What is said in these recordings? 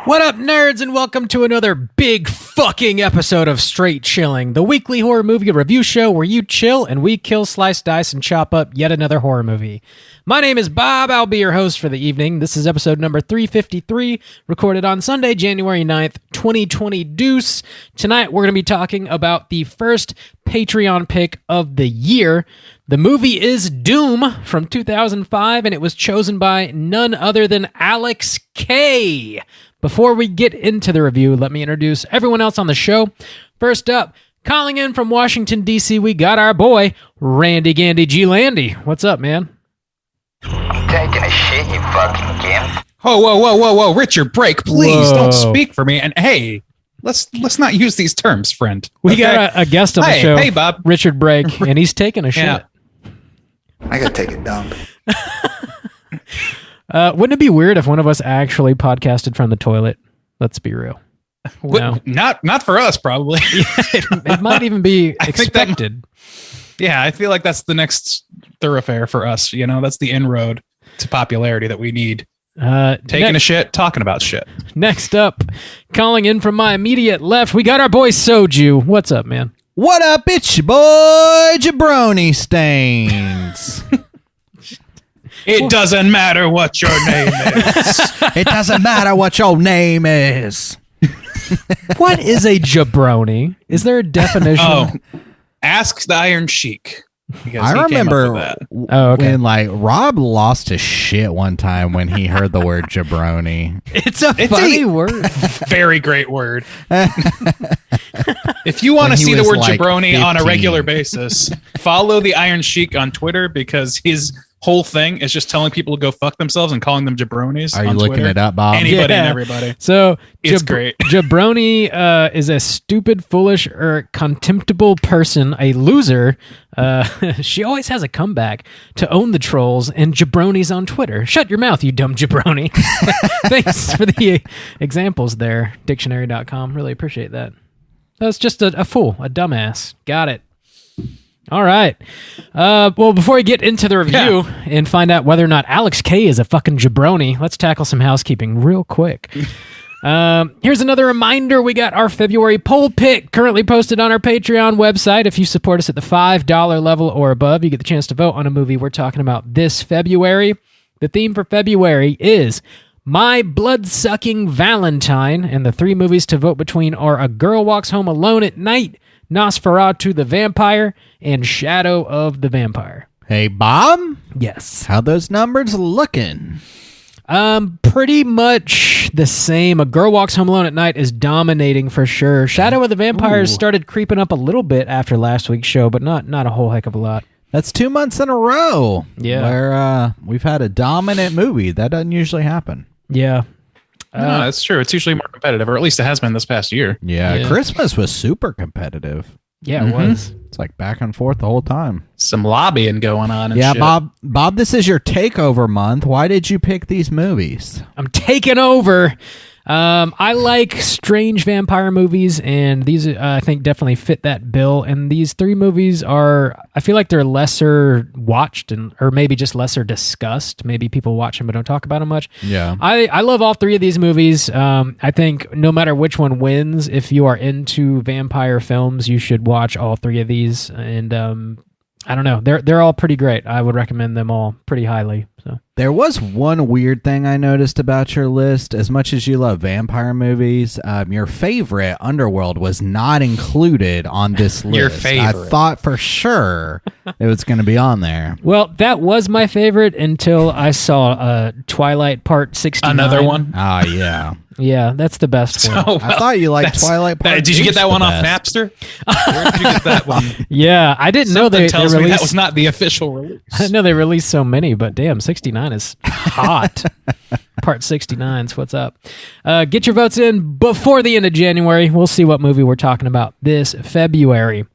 What up, nerds, and welcome to another big fucking episode of Straight Chilling, the weekly horror movie review show where you chill and we kill, slice, dice, and chop up yet another horror movie. My name is Bob. I'll be your host for the evening. This is episode number 353, recorded on Sunday, January 9th, 2020 deuce. Tonight, we're going to be talking about the first Patreon pick of the year. The movie is Doom from 2005, and it was chosen by none other than Alex K. Before we get into the review, let me introduce everyone else on the show. First up, calling in from Washington, D.C., we got our boy, Randy Gandy G. Landy. What's up, man? I'm taking a shit, you fucking gimp. Whoa, Richard, break, please. Don't speak for me. And hey, let's not use these terms, friend. We got a guest on the show. Hey, Bob. Richard Brake, and he's taking a shit. Yeah. I gotta take a dump. Wouldn't it be weird if one of us actually podcasted from the toilet? Let's be real. No. Not for us, probably. It might even be expected. I feel like that's the next thoroughfare for us. You know, that's the inroad to popularity that we need. Taking a shit, talking about shit. Next up, calling in from my immediate left, we got our boy Soju. What's up, man? What up? It's your boy Jabroni Stains. It doesn't matter what your name is. It doesn't matter what your name is. What is a jabroni? Is there a definition? Oh, ask the Iron Sheik. I remember when Rob lost his shit one time when he heard the word jabroni. It's a funny word. Very great word. If you want to see the word jabroni 15. On a regular basis, follow the Iron Sheik on Twitter because his whole thing is just telling people to go fuck themselves and calling them jabronis. Are you looking Twitter. It up, Bob? Anybody and everybody. So it's great. Jabroni is a stupid, foolish, or contemptible person, a loser. She always has a comeback to own the trolls and jabronis on Twitter. Shut your mouth, you dumb jabroni. Thanks for the examples there, dictionary.com. Really appreciate that. That's just a fool, a dumbass. Got it. All right. Well, before we get into the review and find out whether or not Alex K is a fucking jabroni, let's tackle some housekeeping real quick. Here's another reminder. We got our February poll pick currently posted on our Patreon website. If you support us at the $5 level or above, you get the chance to vote on a movie we're talking about this February. The theme for February is My Blood-Sucking Valentine, and the three movies to vote between are A Girl Walks Home Alone at Night, Nosferatu the Vampire, and Shadow of the Vampire. Hey, Bob? Yes. How those numbers looking? Pretty much the same. A Girl Walks Home Alone at Night is dominating for sure. Shadow of the Vampire started creeping up a little bit after last week's show, but not a whole heck of a lot. That's 2 months in a row. Yeah. Where we've had a dominant movie. That doesn't usually happen. Yeah. No, that's true. It's usually more competitive, or at least it has been this past year. Yeah. Christmas was super competitive. Yeah, it was. It's like back and forth the whole time. Some lobbying going on and shit. Bob, this is your takeover month. Why did you pick these movies? I'm taking over. I like strange vampire movies, and these I think definitely fit that bill. And these three movies I feel like they're lesser watched or maybe just lesser discussed. Maybe people watch them but don't talk about them much. Yeah. I love all three of these movies. I think no matter which one wins, if you are into vampire films, you should watch all three of these. And I don't know, they're all pretty great. I would recommend them all pretty highly. So there was one weird thing I noticed about your list. As much as you love vampire movies, your favorite, Underworld, was not included on this list. Your favorite. I thought for sure it was going to be on there. Well, that was my favorite until I saw Twilight Part 69. Another one? Ah, yeah. Yeah, that's the best one. I thought you liked Twilight Part Did you get that one off best. Napster? Where did you get that one? Yeah, I didn't know they tells released... me that was not the official release. I know they released so many, but damn, 69 is hot. Part 69's what's up. Get your votes in before the end of January. We'll see what movie we're talking about this February.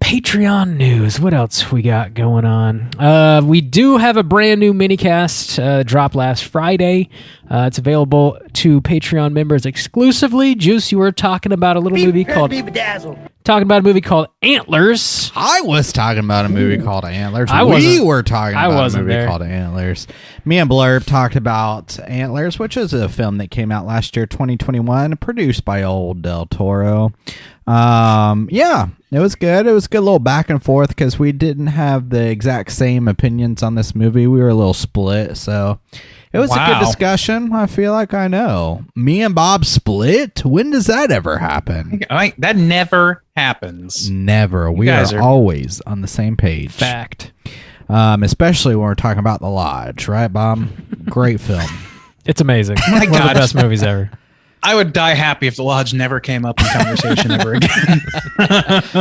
Patreon news. What else we got going on? We do have a brand new minicast dropped last Friday. It's available to Patreon members exclusively. Juice, you were talking about a little movie called Antlers. I was talking about a movie called Antlers. We were talking about a movie called Antlers. Me and Blurb talked about Antlers, which is a film that came out last year, 2021, produced by old Del Toro. Yeah, it was good. It was a good little back and forth because we didn't have the exact same opinions on this movie. We were a little split, so it was a good discussion. I feel like I know. Me and Bob split? When does that ever happen? That never happens. Never. We are always on the same page. Fact. Especially when we're talking about The Lodge, right, Bob? Great film. It's amazing. One of the best movies ever. I would die happy if The Lodge never came up in conversation ever again.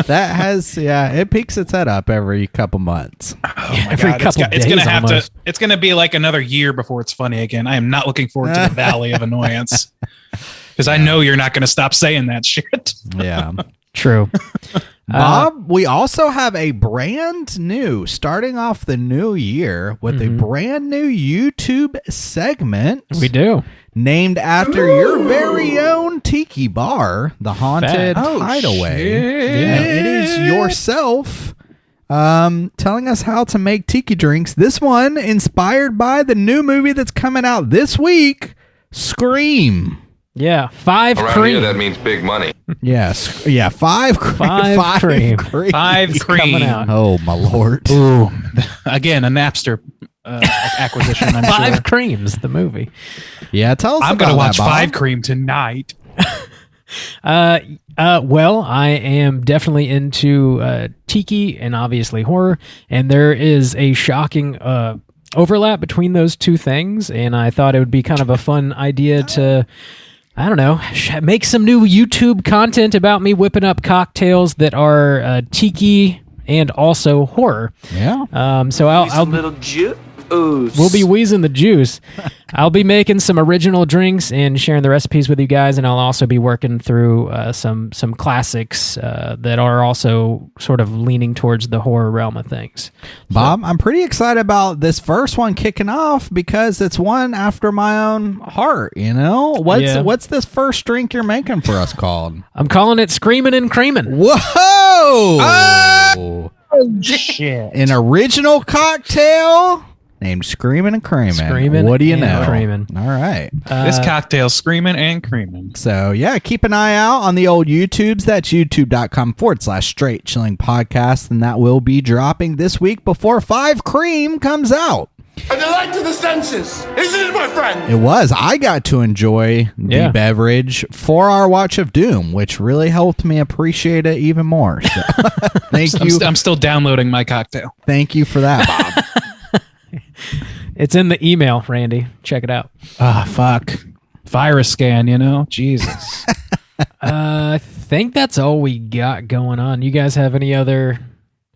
That has, it peaks its head up every couple months. Every couple days almost. It's going to be like another year before it's funny again. I am not looking forward to the Valley of Annoyance because I know you're not going to stop saying that shit. Yeah. True. Bob, we also have a brand new, starting off the new year with a brand new YouTube segment. We do. Named after your very own tiki bar, the Haunted Hideaway. And it is yourself telling us how to make tiki drinks. This one inspired by the new movie that's coming out this week, Scream. Yeah, 5 Around cream. here, that means big money. Yes, yeah, 5 cream. 5 cream. 5 cream. Coming out. Oh my lord! Ooh, again, a Napster acquisition. I'm 5 sure. creams, the movie. Yeah, tell us. I'm going to watch 5 cream tonight. Well, I am definitely into tiki and obviously horror, and there is a shocking overlap between those two things, and I thought it would be kind of a fun idea to, I don't know, make some new YouTube content about me whipping up cocktails that are tiki and also horror. Yeah. So I'll little juice. We'll be wheezing the juice. I'll be making some original drinks and sharing the recipes with you guys, and I'll also be working through some classics that are also sort of leaning towards the horror realm of things. Bob, I'm pretty excited about this first one kicking off because it's one after my own heart, you know? What's this first drink you're making for us called? I'm calling it Screamin' and Creamin'. Whoa! Shit. An original cocktail named Screamin' and Creamin'. Screamin' What do you and know? Creamin'. All right. This cocktail's screaming and creaming. So, yeah, keep an eye out on the old YouTubes. That's youtube.com/straight chilling podcast. And that will be dropping this week before 5 Cream comes out. A delight to the senses, isn't it, my friend? It was. I got to enjoy the beverage for our watch of Doom, which really helped me appreciate it even more. So, thank you. I'm still downloading my cocktail. Thank you for that, Bob. It's in the email, Randy. Check it out. Fuck. Virus scan, you know? Jesus. I think that's all we got going on. You guys have any other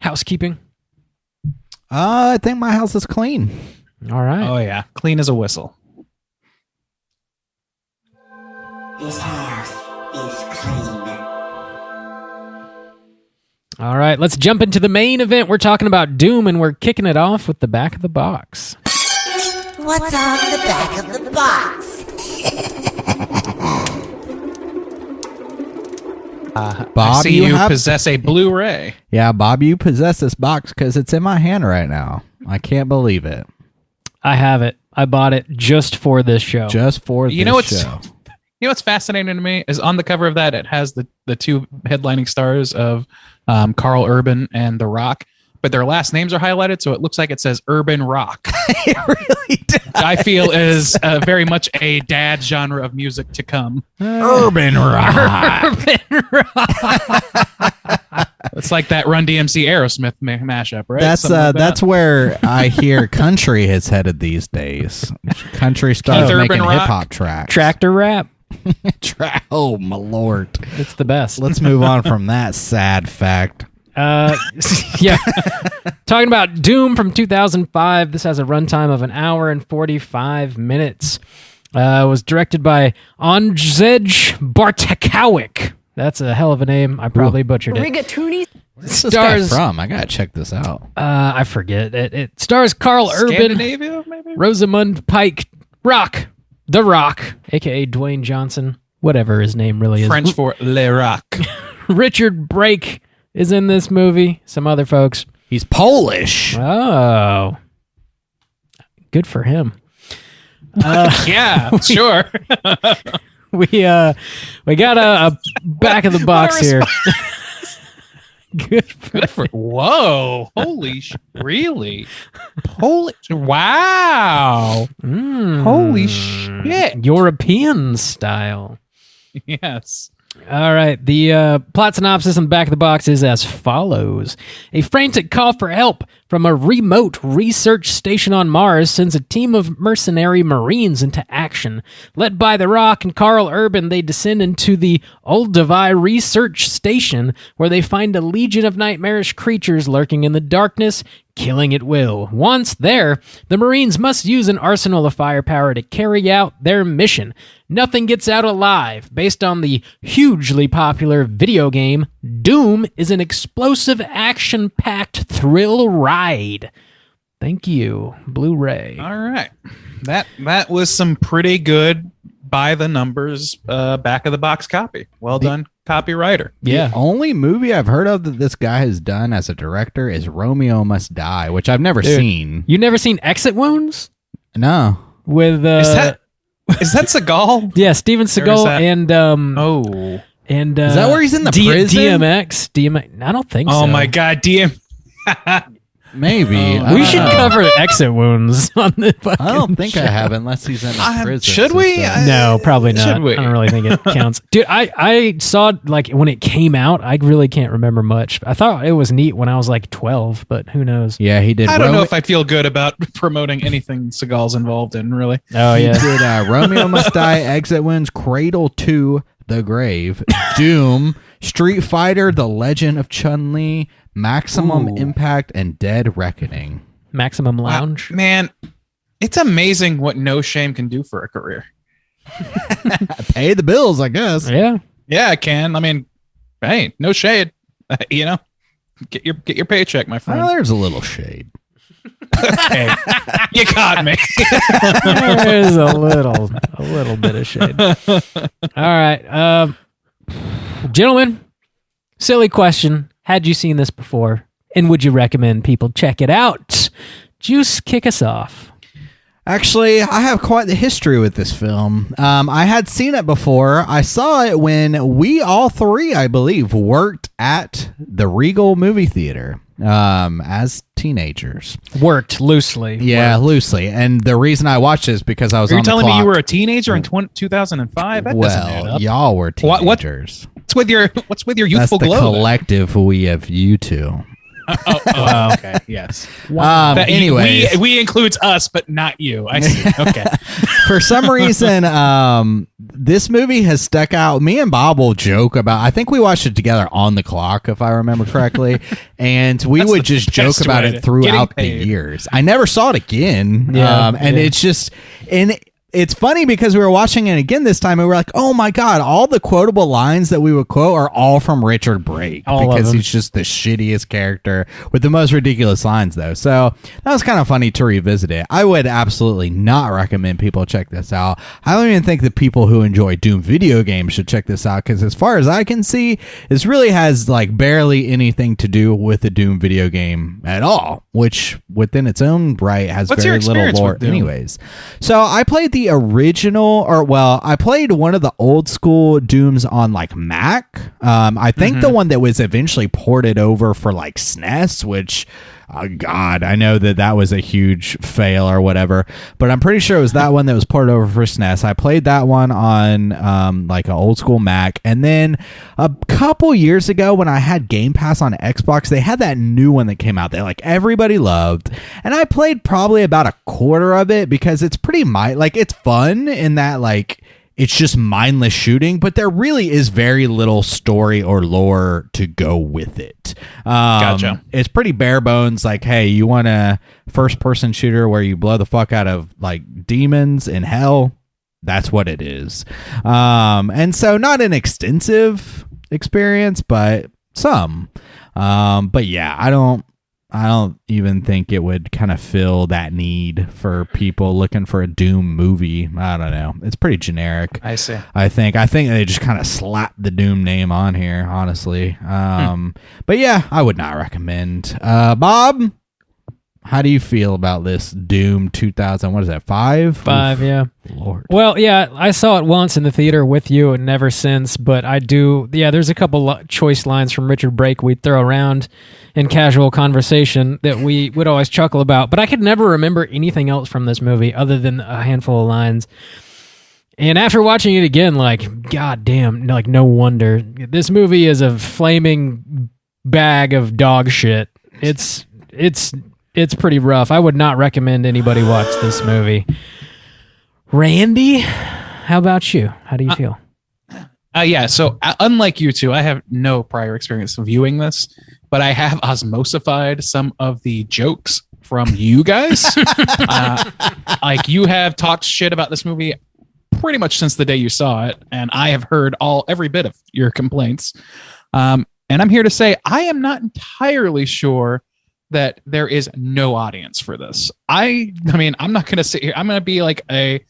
housekeeping? I think my house is clean. All right. Oh, yeah. Clean as a whistle. This house is clean. All right, let's jump into the main event. We're talking about Doom, and we're kicking it off with the back of the box. What's on the back of the box? Bob, I see you possess a Blu-ray. Yeah, Bob, you possess this box because it's in my hand right now. I can't believe it. I have it. I bought it just for this show. Just for this show. You know what's fascinating to me is on the cover of that, it has the 2 headlining stars of Carl Urban and The Rock, but their last names are highlighted, so it looks like it says Urban Rock. It really does. I feel is very much a dad genre of music to come. Urban Rock. It's like that Run DMC Aerosmith mashup, right? That's where I hear country has headed these days. Country starts making hip hop tracks. Tractor rap. Oh my lord, it's the best. Let's move on from that sad fact. Yeah. Talking about Doom from 2005. This has a runtime of 1 hour and 45 minutes. It was directed by Andrzej Bartkowiak. That's a hell of a name. I probably butchered it. Where's this guy from? I gotta check this out. I forget. It stars Carl Urban, Scandinavia, maybe? Rosamund Pike, The Rock, a.k.a. Dwayne Johnson, whatever his name really is. French for Le Rock. Richard Brake is in this movie. Some other folks. He's Polish. Oh. Good for him. Yeah, sure. We got a back of the box here. Good for Whoa! Holy really? Holy wow! Holy shit! European style. Yes. All right. The plot synopsis in the back of the box is as follows. A frantic call for help from a remote research station on Mars sends a team of mercenary Marines into action. Led by The Rock and Carl Urban, they descend into the Olduvai Research Station, where they find a legion of nightmarish creatures lurking in the darkness, killing at will. Once there, the Marines must use an arsenal of firepower to carry out their mission. Nothing gets out alive. Based on the hugely popular video game, Doom is an explosive, action-packed thrill ride. Thank you, Blu-ray. All right. That was some pretty good by the numbers back of the box copy. Well done, copywriter. Yeah. The only movie I've heard of that this guy has done as a director is Romeo Must Die, which I've never seen. You never seen Exit Wounds? No. With Is that Seagal? yeah, Steven Seagal and is that where he's in the prison? DMX. I don't think so. Oh my God, Maybe. We should cover Exit Wounds on the fucking I don't think I have unless he's in a prison. Should we? No, probably not. Should we? I don't really think it counts. Dude, I saw like when it came out, I really can't remember much. I thought it was neat when I was like 12, but who knows? Yeah, he did. I don't know if I feel good about promoting anything Seagal's involved in, really. Oh, yeah. He did Romeo Must Die, Exit Wounds, Cradle 2, The Grave, Doom, Street Fighter, The Legend of Chun-Li, Maximum Impact, and Dead Reckoning. Maximum Lounge. Wow, man, it's amazing what No Shame can do for a career. Pay the bills, I guess. Yeah. Yeah, I can. I mean, hey, no shade. Get your paycheck, my friend. Well, there's a little shade. Okay. You got me. There's a little bit of shade. All right. Gentlemen, silly question. Had you seen this before? And would you recommend people check it out? Juice, kick us off. Actually, I have quite the history with this film. I had seen it before. I saw it when we all three, I believe, worked at the Regal movie theater as teenagers. Worked loosely. Yeah, loosely. And the reason I watched it is because I was Are on you the telling clock. me you were a teenager in 2005? That doesn't add Well, up. y'all were teenagers. What's with your youthful That's the glow? collective we of you two. Oh, okay. Yes. Anyways, we includes us, but not you. I see. Okay. For some reason, this movie has stuck out. Me and Bob will joke about. I think we watched it together on the clock, if I remember correctly, and we would just joke about it throughout the years. I never saw it again. It's just It's funny because we were watching it again this time and we were like, oh my God, all the quotable lines that we would quote are all from Richard Brake because he's just the shittiest character with the most ridiculous lines though. So that was kind of funny to revisit it. I would absolutely not recommend people check this out. I don't even think the people who enjoy Doom video games should check this out because as far as I can see, this really has like barely anything to do with the Doom video game at all, which within its own right has very little lore anyways. So I played the original, I played one of the old school Dooms on like Mac. I think the one that was eventually ported over for like SNES, which God, I know that was a huge fail or whatever, but I'm pretty sure it was that one that was ported over for SNES. I played that one on like an old school Mac, and then a couple years ago when I had Game Pass on Xbox, they had that new one that came out that like everybody loved, and I played probably about a quarter of it because it's pretty it's fun in that like it's just mindless shooting, but there really is very little story or lore to go with it. Gotcha. It's pretty bare bones. Like, hey, you want a first-person shooter where you blow the fuck out of like demons in hell? That's what it is. And so not an extensive experience, but some. But yeah, I don't even think it would kind of fill that need for people looking for a Doom movie. I don't know. It's pretty generic. I see. I think they just kind of slapped the Doom name on here, honestly. But yeah, I would not recommend. Bob, how do you feel about this Doom 2000? What is that, 5? 5, yeah. Lord. Well, yeah, I saw it once in the theater with you and never since, but I do, yeah, there's a couple choice lines from Richard Brake we'd throw around in casual conversation that we would always chuckle about, but I could never remember anything else from this movie other than a handful of lines. And after watching it again, like, goddamn, like, no wonder. This movie is a flaming bag of dog shit. It's pretty rough. I would not recommend anybody watch this movie. Randy, how about you? How do you feel? Yeah, so unlike you two, I have no prior experience viewing this, but I have osmosified some of the jokes from you guys. Like, you have talked shit about this movie pretty much since the day you saw it, and I have heard every bit of your complaints. And I'm here to say I am not entirely sure that there is no audience for this. I mean, I'm not going to sit here. I'm going to be like a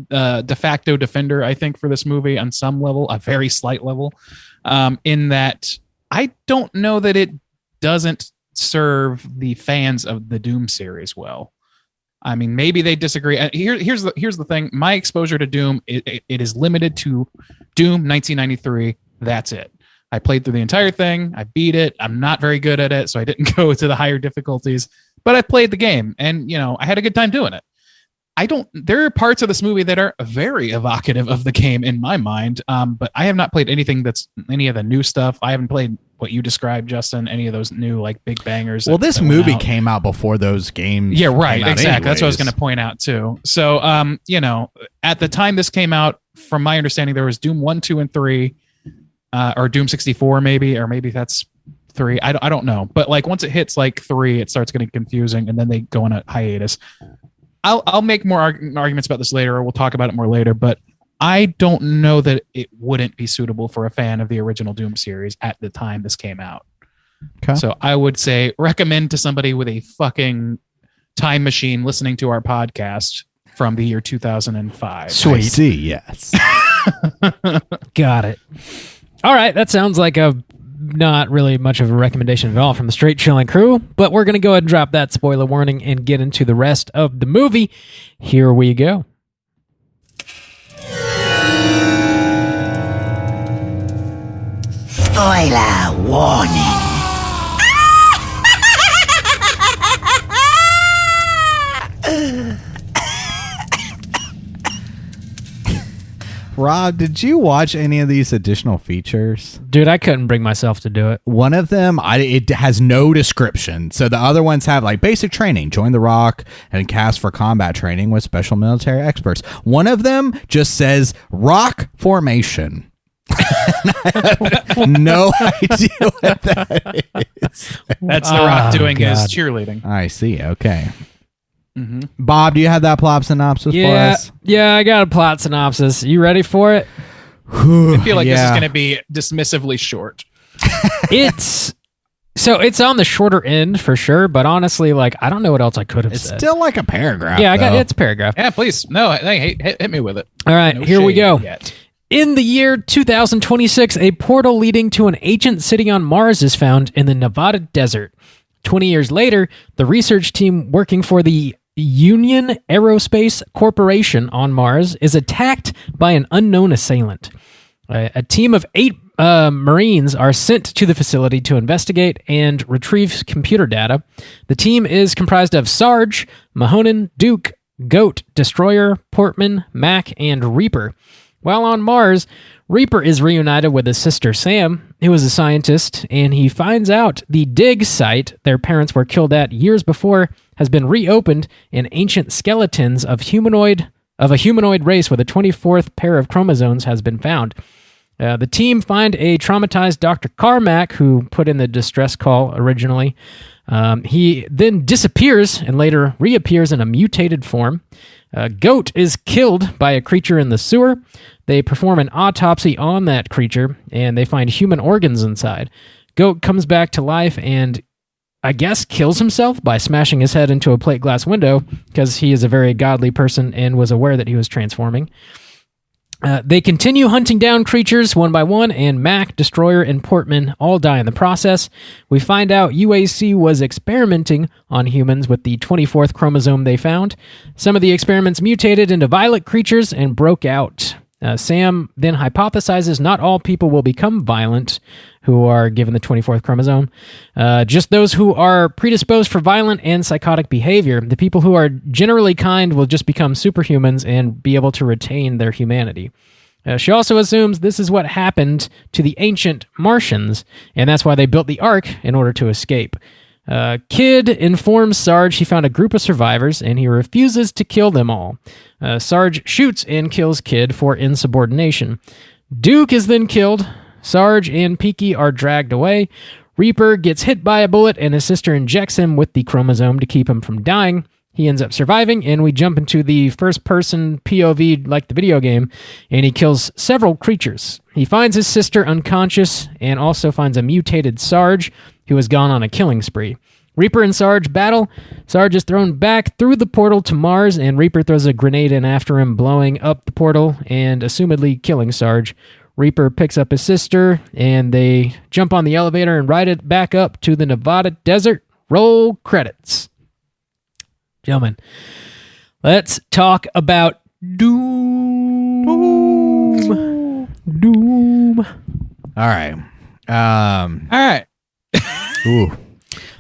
de facto defender, I think, for this movie on some level, a very slight level, in that I don't know that it doesn't serve the fans of the Doom series well. I mean, maybe they disagree. Here's the thing. My exposure to Doom, it is limited to Doom 1993. That's it. I played through the entire thing. I beat it. I'm not very good at it, so I didn't go to the higher difficulties. But I played the game, and I had a good time doing it. There are parts of this movie that are very evocative of the game in my mind, but I have not played anything that's any of the new stuff. I haven't played what you described, Justin, any of those new like big bangers. Well, this movie came out before those games. Yeah, right. Exactly. Anyways. That's what I was going to point out too. So, at the time this came out, from my understanding, there was Doom 1, 2, and 3. Or Doom 64 maybe, or maybe that's 3. I don't know. But like once it hits like 3, it starts getting confusing, and then they go on a hiatus. I'll make more arguments about this later, or we'll talk about it more later. But I don't know that it wouldn't be suitable for a fan of the original Doom series at the time this came out. Okay. So I would say recommend to somebody with a fucking time machine listening to our podcast from the year 2005. Sweet. I see, yes. Got it. All right, that sounds like not really much of a recommendation at all from the Straight Chilling crew, but we're going to go ahead and drop that spoiler warning and get into the rest of the movie. Here we go. Spoiler warning. Rob, did you watch any of these additional features? Dude, I couldn't bring myself to do it. One of them, it has no description. So the other ones have like basic training, join the Rock, and cast for combat training with special military experts. One of them just says Rock formation. I have no idea what that is. That's The Rock doing his cheerleading. I see. Okay. Mm-hmm. Bob, do you have that plot synopsis for us? Yeah, I got a plot synopsis. You ready for it? I feel like this is going to be dismissively short. It's on the shorter end for sure, but honestly, like, I don't know what else I could have said. It's still like a paragraph. Yeah, it's a paragraph. Yeah, please. No, hit me with it. All right, here we go. Yet. In the year 2026, a portal leading to an ancient city on Mars is found in the Nevada desert. 20 years later, the research team working for the Union Aerospace Corporation on Mars is attacked by an unknown assailant. A team of 8 Marines are sent to the facility to investigate and retrieve computer data. The team is comprised of Sarge, Mahonen, Duke, Goat, Destroyer, Portman, Mac, and Reaper. While on Mars, Reaper is reunited with his sister Sam, who is a scientist, and he finds out the dig site their parents were killed at years before has been reopened, and ancient skeletons of a humanoid race with a 24th pair of chromosomes has been found. The team find a traumatized Dr. Carmack, who put in the distress call originally. He then disappears and later reappears in a mutated form. Goat is killed by a creature in the sewer. They perform an autopsy on that creature, and they find human organs inside. Goat comes back to life and I guess kills himself by smashing his head into a plate glass window because he is a very godly person and was aware that he was transforming. They continue hunting down creatures one by one, and Mac, Destroyer, and Portman all die in the process. We find out UAC was experimenting on humans with the 24th chromosome they found. Some of the experiments mutated into violent creatures and broke out. Sam then hypothesizes not all people will become violent who are given the 24th chromosome, just those who are predisposed for violent and psychotic behavior. The people who are generally kind will just become superhumans and be able to retain their humanity. She also assumes this is what happened to the ancient Martians, and that's why they built the Ark in order to escape. Kid informs Sarge he found a group of survivors, and he refuses to kill them all. Sarge shoots and kills Kid for insubordination. Duke is then killed. Sarge and Peaky are dragged away. Reaper gets hit by a bullet, and his sister injects him with the chromosome to keep him from dying. He ends up surviving, and we jump into the first-person POV like the video game, and he kills several creatures. He finds his sister unconscious, and also finds a mutated Sarge, who has gone on a killing spree. Reaper and Sarge battle. Sarge is thrown back through the portal to Mars, and Reaper throws a grenade in after him, blowing up the portal and assumedly killing Sarge. Reaper picks up his sister, and they jump on the elevator and ride it back up to the Nevada desert. Roll credits. Gentlemen, let's talk about Doom. Doom. All right. All right. Ooh.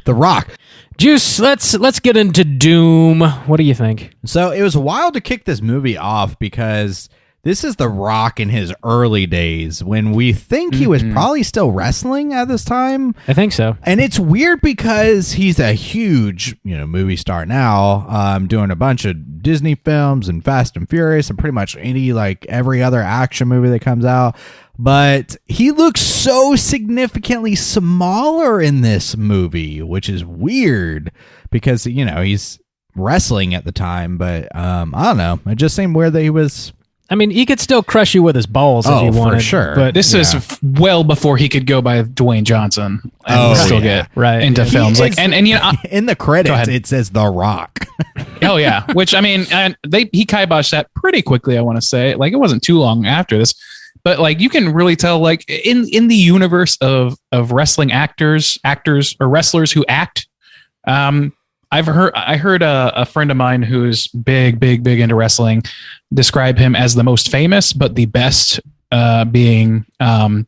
The Rock. Juice, let's get into Doom. What do you think? So it was wild to kick this movie off because this is The Rock in his early days when we think he was probably still wrestling at this time. I think so. And it's weird because he's a huge, movie star now, doing a bunch of Disney films and Fast and Furious and pretty much every other action movie that comes out. But he looks so significantly smaller in this movie, which is weird because, he's wrestling at the time. But I don't know. It just seemed weird that he was... I mean, he could still crush you with his balls if he wanted. For sure. But this is well before he could go by Dwayne Johnson and still get into films. And in the credits, it says The Rock. Oh, yeah. Which, I mean, he kiboshed that pretty quickly, I want to say. It wasn't too long after this. But you can really tell, in the universe of wrestling actors or wrestlers who act, I heard a friend of mine who's big into wrestling describe him as the most famous, but the best being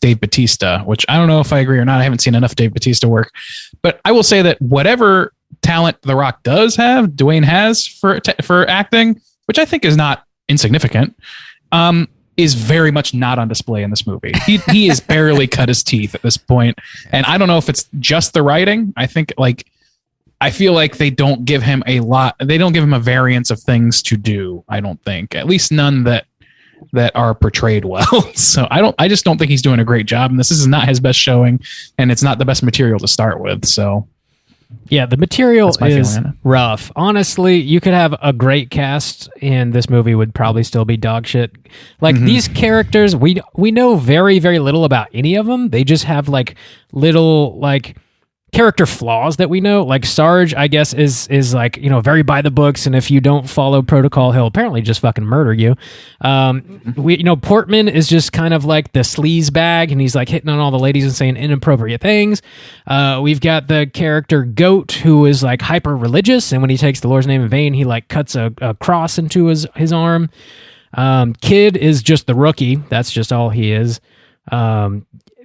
Dave Bautista, which I don't know if I agree or not. I haven't seen enough Dave Bautista work, but I will say that whatever talent The Rock does have, Dwayne has for acting, which I think is not insignificant, is very much not on display in this movie. He has barely cut his teeth at this point, and I don't know if it's just the writing. I think I feel like they don't give him a lot. They don't give him a variance of things to do. I don't think, at least none that are portrayed well. So I just don't think he's doing a great job. And this is not his best showing, and it's not the best material to start with. So yeah, the material is rough. Honestly, you could have a great cast, and this movie would probably still be dog shit. These characters, we know very, very little about any of them. They just have little character flaws that we know. Sarge, I guess, is very by the books, and if you don't follow protocol, he'll apparently just fucking murder you. Portman is just kind of like the sleaze bag, and he's hitting on all the ladies and saying inappropriate things. We've got the character Goat, who is hyper religious, and when he takes the Lord's name in vain, he cuts a cross into his arm. Kid is just the rookie. That's just all he is.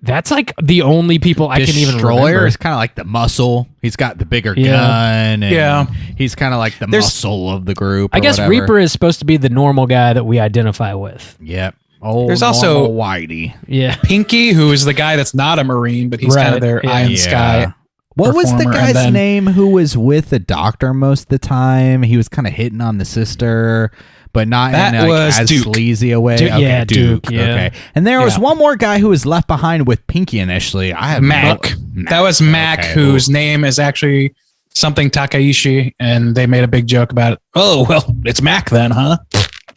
That's the only people I can even remember. Destroyer is kind of like the muscle. He's got the bigger gun. And he's kind of like the muscle of the group. I guess whatever. Reaper is supposed to be the normal guy that we identify with. Yep. There's also Whitey. Yeah. Pinky, who is the guy that's not a Marine, but he's kind of their eye in the sky. What was the guy's name who was with the doctor most of the time? He was kind of hitting on the sister, but not in as Duke. sleazy a way. Duke. Yeah. Okay. And there was one more guy who was left behind with Pinky initially. Mac. That was Mac, whose name is actually something Takaishi, and they made a big joke about it. Oh, well, it's Mac then, huh?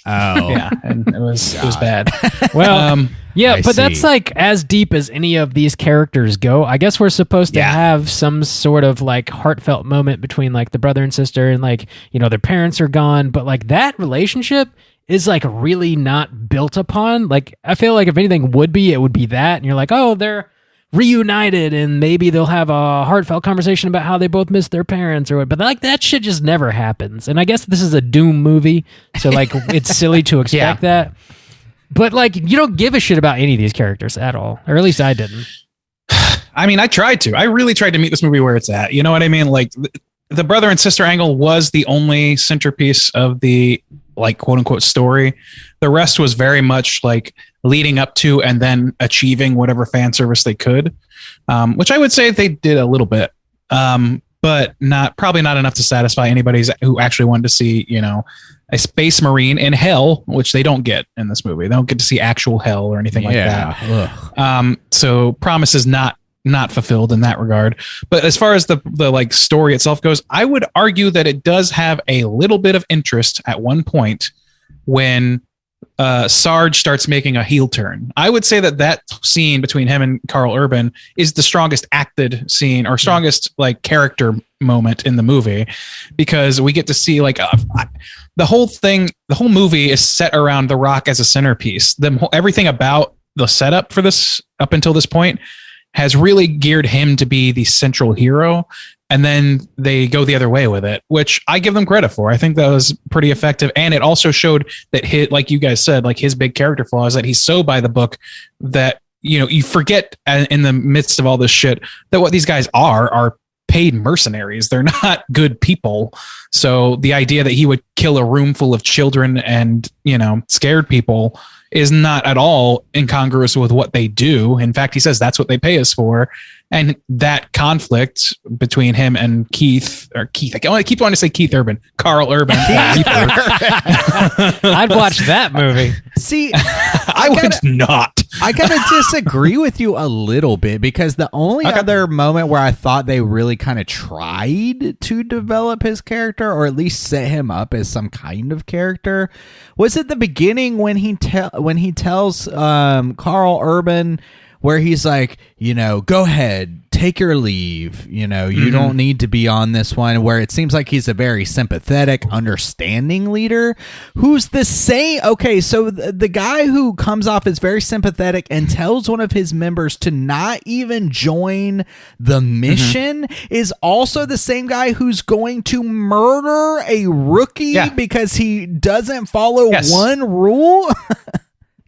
Oh, Yeah, and it was bad. Well, yeah, I but that's see. like as deep as any of these characters go. I guess we're supposed to have some sort of like heartfelt moment between like the brother and sister, and like, you know, their parents are gone, but like that relationship is like really not built upon. Like, I feel like if anything would be, it would be that, and you're like, oh, they're reunited and maybe they'll have a heartfelt conversation about how they both miss their parents or what, but like that shit just never happens. And I guess this is a Doom movie, so like it's silly to expect that. But like, you don't give a shit about any of these characters at all, or at least I didn't. I mean, I tried to. I really tried to meet this movie where it's at. You know what I mean? Like the brother and sister angle was the only centerpiece of the like quote unquote story. The rest was very much like leading up to and then achieving whatever fan service they could, which I would say they did a little bit, but probably not enough to satisfy anybody who actually wanted to see, you know, a space marine in hell, which they don't get in this movie. They don't get to see actual hell or anything like that. So promise is not fulfilled in that regard. But as far as the like story itself goes, I would argue that it does have a little bit of interest at one point when Sarge starts making a heel turn. I would say that scene between him and Carl Urban is the strongest acted scene or strongest like character moment in the movie, because we get to see like the whole movie is set around The Rock as a centerpiece. Everything about the setup for this up until this point has really geared him to be the central hero. And then they go the other way with it, which I give them credit for. I think that was pretty effective. And it also showed that like you guys said, like his big character flaw is that he's so by the book that, you know, you forget in the midst of all this shit that what these guys are paid mercenaries. They're not good people. So the idea that he would kill a room full of children and, you know, scared people is not at all incongruous with what they do. In fact, he says that's what they pay us for. And that conflict between him and Keith, I keep wanting to say Keith Urban, Carl Urban. I'd watch that movie. See, I would not. I gotta disagree with you a little bit, because the only other moment where I thought they really kind of tried to develop his character, or at least set him up as some kind of character, was at the beginning when he tells Carl Urban, where he's like, you know, go ahead, take your leave. You know, you don't need to be on this one, where it seems like he's a very sympathetic, understanding leader who's the same. Okay, so the guy who comes off as very sympathetic and tells one of his members to not even join the mission is also the same guy who's going to murder a rookie because he doesn't follow one rule.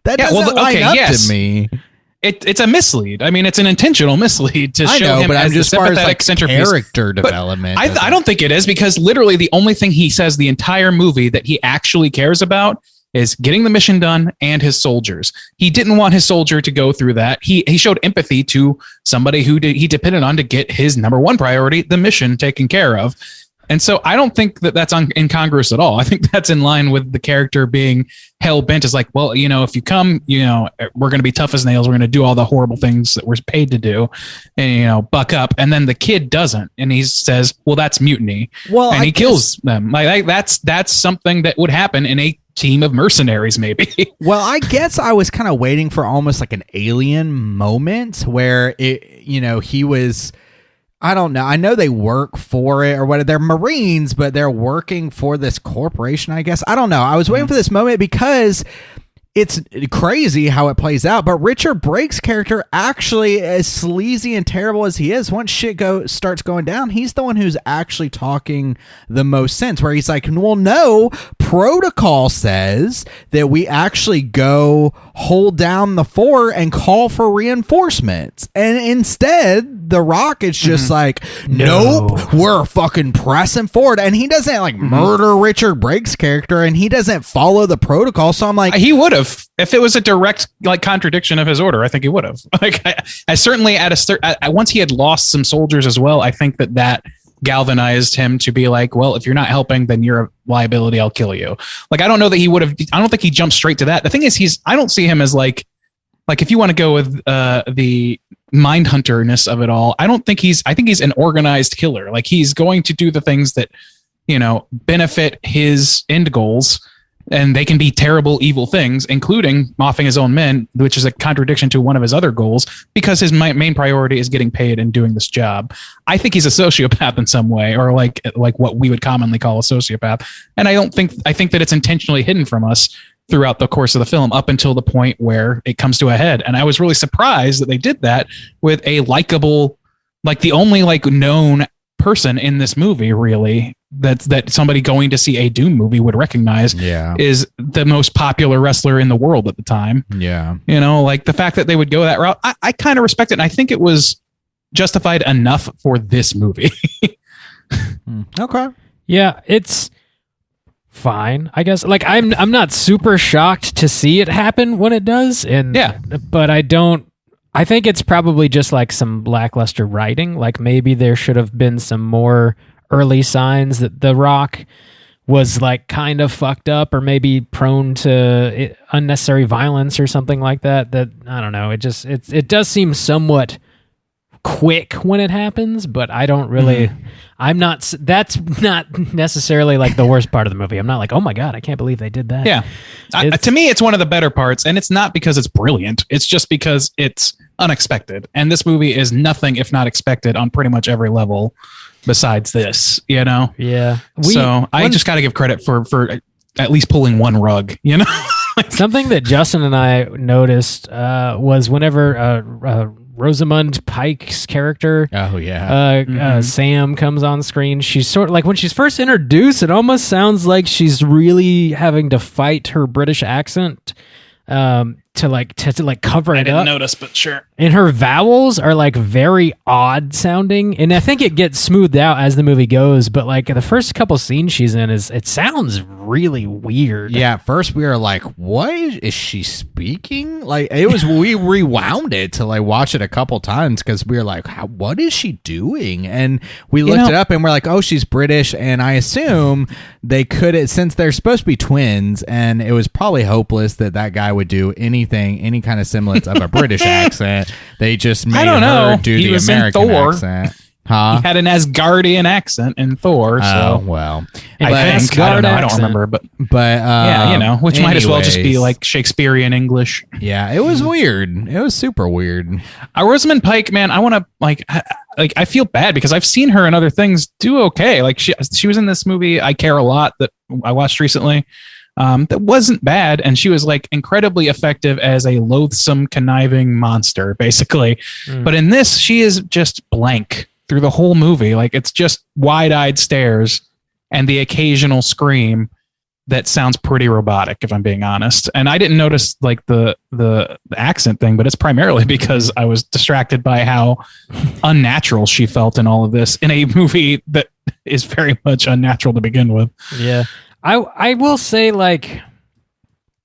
That doesn't line up to me. It's a mislead. I mean, it's an intentional mislead to show him as the sympathetic centerpiece. Character development. I don't think it is, because literally the only thing he says the entire movie that he actually cares about is getting the mission done and his soldiers. He didn't want his soldier to go through that. He showed empathy to somebody who he depended on to get his number one priority, the mission, taken care of. And so I don't think that that's incongruous at all. I think that's in line with the character being hell bent. Is like, well, you know, if you come, you know, we're going to be tough as nails. We're going to do all the horrible things that we're paid to do, and, you know, buck up. And then the kid doesn't, and he says, well, that's mutiny. Well, and he kills them. Like that's something that would happen in a team of mercenaries, maybe. Well, I guess I was kind of waiting for almost like an Alien moment where he was, I don't know. I know they work for it or whatever. They're Marines, but they're working for this corporation, I guess. I don't know. I was waiting for this moment because it's crazy how it plays out. But Richard Brake's character, actually, as sleazy and terrible as he is, once shit starts going down, he's the one who's actually talking the most sense, where he's like, well, no, protocol says that we actually go hold down the fort and call for reinforcements. And instead, The Rock is just like, nope, we're fucking pressing forward. And he doesn't like murder Richard Brake's character, and he doesn't follow the protocol. So I'm like, he would have. If it was a direct like contradiction of his order, I think he would have. Like I certainly once he had lost some soldiers as well, I think that galvanized him to be like, well, if you're not helping, then you're a liability. I'll kill you. Like, I don't know that he would have. I don't think he jumped straight to that. The thing is, I don't see him as like if you want to go with the mindhunterness of it all, I think he's an organized killer. Like, he's going to do the things that, you know, benefit his end goals. And they can be terrible, evil things, including mothing his own men, which is a contradiction to one of his other goals, because his main priority is getting paid and doing this job. I think he's a sociopath in some way, or like what we would commonly call a sociopath. And I think that it's intentionally hidden from us throughout the course of the film up until the point where it comes to a head. And I was really surprised that they did that with a likable, like the only like known person in this movie, really, that somebody going to see a Doom movie would recognize, is the most popular wrestler in the world at the time. Yeah. You know, like the fact that they would go that route, I kind of respect it. And I think it was justified enough for this movie. Okay. Yeah, it's fine, I guess. Like I'm not super shocked to see it happen when it does, but I think it's probably just like some lackluster writing. Like maybe there should have been some more early signs that The Rock was like kind of fucked up, or maybe prone to unnecessary violence or something like that. That I don't know. It does seem somewhat quick when it happens, but I don't really. That's not necessarily like the worst part of the movie. I'm not like, oh my God, I can't believe they did that. Yeah. To me, it's one of the better parts, and it's not because it's brilliant. It's just because it's unexpected. And this movie is nothing if not expected on pretty much every level besides this, you know? Yeah. I just got to give credit for at least pulling one rug, you know? Something that Justin and I noticed was whenever Rosamund Pike's character, Sam, comes on screen, she's sort of like, when she's first introduced, it almost sounds like she's really having to fight her British accent to cover it up. I didn't notice, but sure. And her vowels are like very odd sounding, and I think it gets smoothed out as the movie goes, but like the first couple scenes she's in it sounds really weird. Yeah, at first we were like, what is she speaking? Like it was, we rewound it to like watch it a couple times because we were like, what is she doing? And we looked it up and we're like, oh, she's British, and I assume they could, since they're supposed to be twins, and it was probably hopeless that guy would do any kind of semblance of a British accent. They just made her do the American accent. Huh? He had an Asgardian accent in Thor. So well, I don't remember, but yeah, you know, which might as well just be like Shakespearean English. Yeah, it was weird. It was super weird. Rosamund Pike, man, I want to I feel bad because I've seen her in other things do okay. Like she was in this movie I Care a Lot that I watched recently. That wasn't bad, and she was like incredibly effective as a loathsome, conniving monster, basically. But in this, she is just blank through the whole movie. Like it's just wide-eyed stares and the occasional scream that sounds pretty robotic, if I'm being honest. And I didn't notice like the accent thing, but it's primarily because I was distracted by how unnatural she felt in all of this in a movie that is very much unnatural to begin with. Yeah. I will say, like,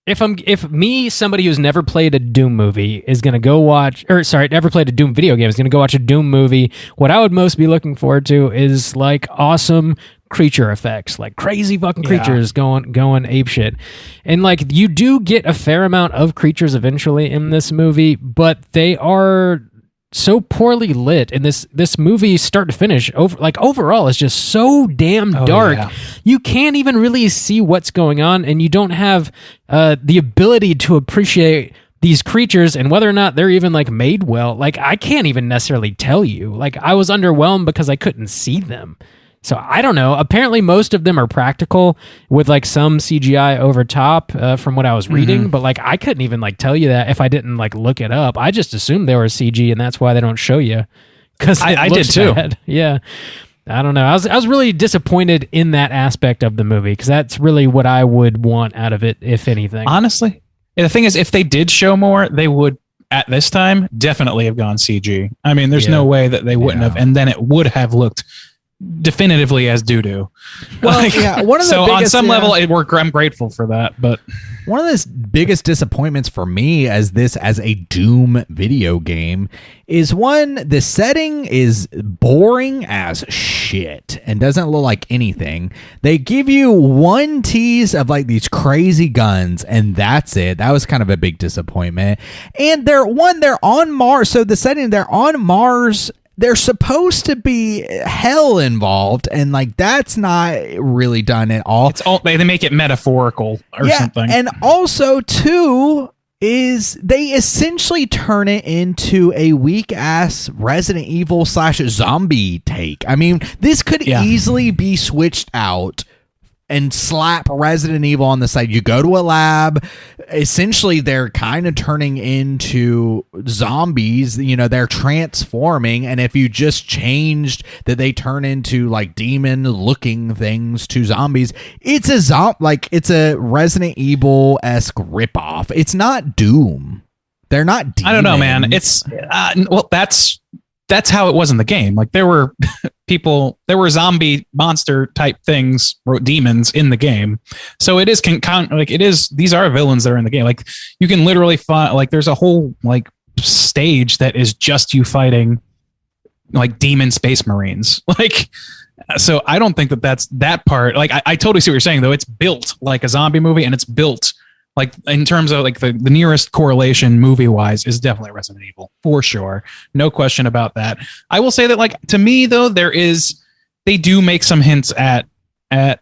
if me, somebody who's never played a Doom movie, is going to go watch, never played a Doom video game, is going to go watch a Doom movie, what I would most be looking forward to is like awesome creature effects, like crazy fucking creatures going apeshit. And like you do get a fair amount of creatures eventually in this movie, but they are so poorly lit, and this movie start to finish overall is just so damn dark. You can't even really see what's going on, and you don't have the ability to appreciate these creatures and whether or not they're even like made well. Like I can't even necessarily tell you. Like I was underwhelmed because I couldn't see them. So I don't know. Apparently most of them are practical with like some CGI over top from what I was reading, but like I couldn't even like tell you that if I didn't like look it up. I just assumed they were CG, and that's why they don't show you. Because I did too. Bad. Yeah. I don't know. I was really disappointed in that aspect of the movie because that's really what I would want out of it, if anything. Honestly, the thing is, if they did show more, they would at this time definitely have gone CG. I mean, there's no way that they wouldn't have, and then it would have looked definitively as doo-doo. Well, one of the on some level I'm grateful for that, but one of the biggest disappointments for me as a Doom video game is the setting is boring as shit and doesn't look like anything. They give you one tease of like these crazy guns, and that's it. That was kind of a big disappointment. And they're on Mars, so the setting, they're on Mars, there's supposed to be hell involved, and like that's not really done at all. It's all they make it metaphorical or something. And also too is they essentially turn it into a weak ass Resident Evil / zombie take. I mean, this could easily be switched out and slap Resident Evil on the side. You go to a lab, essentially they're kind of turning into zombies, you know, they're transforming, and if you just changed that they turn into like demon looking things to zombies, it's a Resident Evil-esque ripoff. It's not Doom. They're not demons. I don't know, man. It's well, that's how it was in the game. Like there were zombie monster type things, demons in the game. So it is these are villains that are in the game. Like you can literally find, like there's a whole like stage that is just you fighting like demon space marines. Like, so I don't think that's that part. Like I totally see what you're saying though. It's built like a zombie movie, and it's built like in terms of like the nearest correlation movie wise is definitely Resident Evil for sure. No question about that. I will say that like to me though, they do make some hints at fan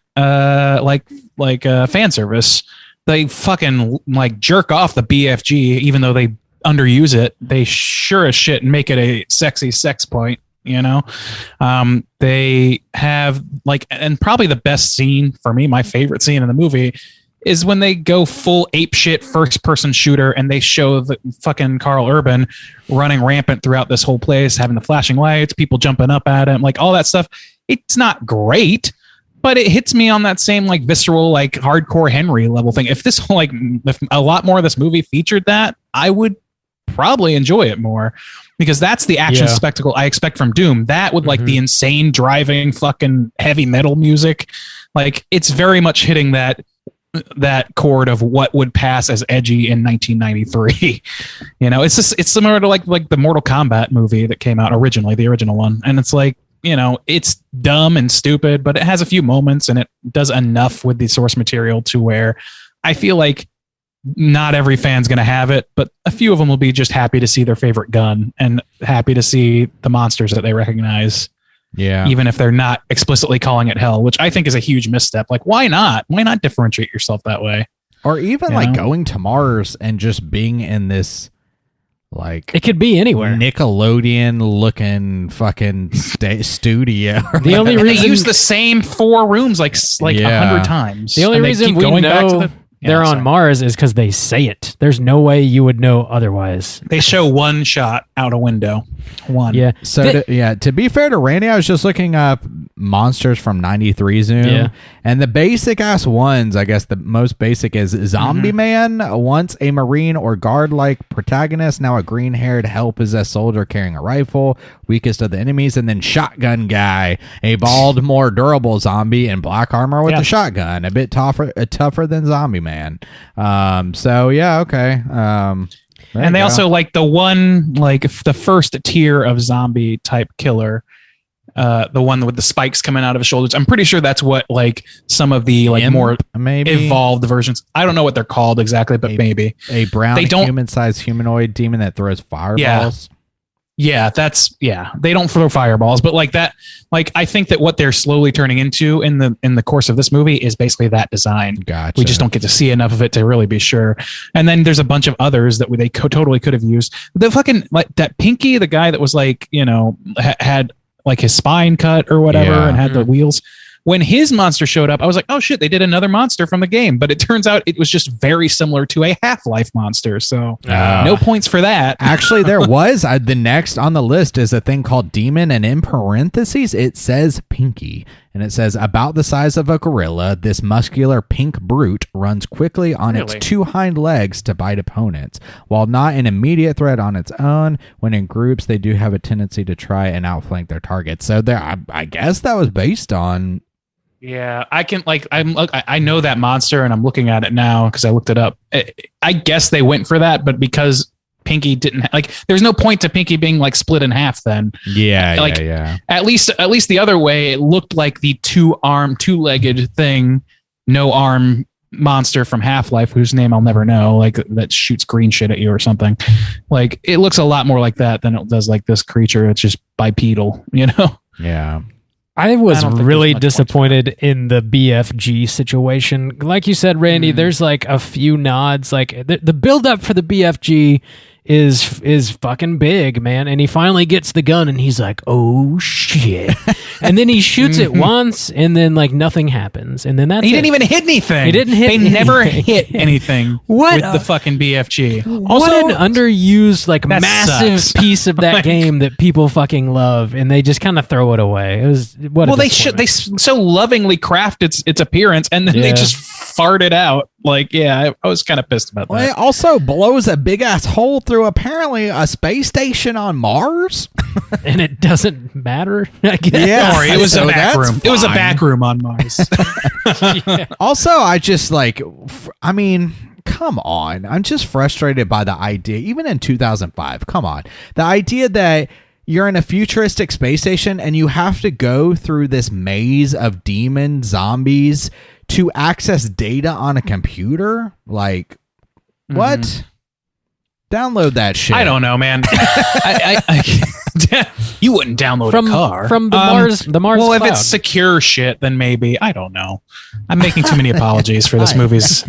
service. They fucking like jerk off the BFG, even though they underuse it. They sure as shit make it a sexy sex point, you know? They have like, and probably the best scene for me, my favorite scene in the movie is when they go full apeshit first-person shooter and they show the fucking Carl Urban running rampant throughout this whole place, having the flashing lights, people jumping up at him, like all that stuff. It's not great, but it hits me on that same like visceral, like hardcore Henry level thing. If if a lot more of this movie featured that, I would probably enjoy it more, because that's the action spectacle I expect from Doom. That with like the insane driving fucking heavy metal music, like it's very much hitting that chord of what would pass as edgy in 1993. You know, it's similar to like the Mortal Kombat movie that came out originally, the original one. And it's like, you know, it's dumb and stupid, but it has a few moments and it does enough with the source material to where I feel like not every fan's going to have it, but a few of them will be just happy to see their favorite gun and happy to see the monsters that they recognize. Yeah. Even if they're not explicitly calling it hell, which I think is a huge misstep. Like, why not? Why not differentiate yourself that way? Or even going to Mars and just being in this, like, it could be anywhere, Nickelodeon looking fucking studio. The only reason they use the same 4 rooms like 100 times. The only reason we know they're on Mars is because they say it. There's no way you would know otherwise. They show one shot out a window. One. Yeah. So to be fair to Randy, I was just looking up monsters from 93 Zoom. Yeah. And the basic ass ones, I guess the most basic is Zombie Man, once a Marine or guard-like protagonist, now a green-haired hell-possessed soldier carrying a rifle, weakest of the enemies, and then Shotgun Guy, a bald, more durable zombie in black armor with a shotgun, a bit tougher than Zombie Man. So yeah, okay. And they also like the one, like the first tier of zombie type killer, the one with the spikes coming out of his shoulders. I'm pretty sure that's what like some of the like more evolved versions. I don't know what they're called exactly, but maybe a brown human-sized humanoid demon that throws fireballs. Yeah, they don't throw fireballs, but like that, like I think that what they're slowly turning into in the course of this movie is basically that design. Gotcha. We just don't get to see enough of it to really be sure. And then there's a bunch of others that they totally could have used. The fucking like that Pinky, the guy that was like, you know, had like his spine cut or whatever and had the wheels. When his monster showed up, I was like, oh shit, they did another monster from the game. But it turns out it was just very similar to a Half-Life monster. So no points for that. Actually, there was the next on the list is a thing called Demon. And in parentheses, it says Pinky. And it says, about the size of a gorilla, this muscular pink brute runs quickly on its 2 hind legs to bite opponents. While not an immediate threat on its own, when in groups, they do have a tendency to try and outflank their targets. So I guess that was based on... Yeah, I can I know that monster and I'm looking at it now because I looked it up. I guess they went for that, but because Pinky didn't there's no point to Pinky being like split in half then. Yeah. At least the other way, it looked like the 2-legged thing, no arm monster from Half-Life whose name I'll never know, like that shoots green shit at you or something. Like it looks a lot more like that than it does like this creature. It's just bipedal, you know? Yeah. I was really disappointed in the BFG situation. Like you said, Randy, there's like a few nods. Like the build up for the BFG is fucking big, man. And he finally gets the gun and he's like, oh shit. And then he shoots it once and then like nothing happens. And then that's He didn't even hit anything. He didn't hit They anything. never hit anything with the fucking BFG. Also, what an underused, like, massive sucks. piece of that game that people fucking love, and they just kind of throw it away. It was They so lovingly craft its appearance, and then they just fart it out. Like, yeah, I was kind of pissed about that. Well, it also blows a big ass hole through apparently a space station on Mars, and it doesn't matter. I guess. Yeah, don't worry, it was so a back that's room. It was a fine. back room on Mars. Also, I just like, I mean, come on. I'm just frustrated by the idea, even in 2005. Come on. The idea that you're in a futuristic space station and you have to go through this maze of demon zombies to access data on a computer. Like, what? Download that shit. I don't know, man. You wouldn't download a car from the Mars. The Mars. Well, cloud. if it's secure shit, then maybe. I don't know. I'm making too many apologies for this movie's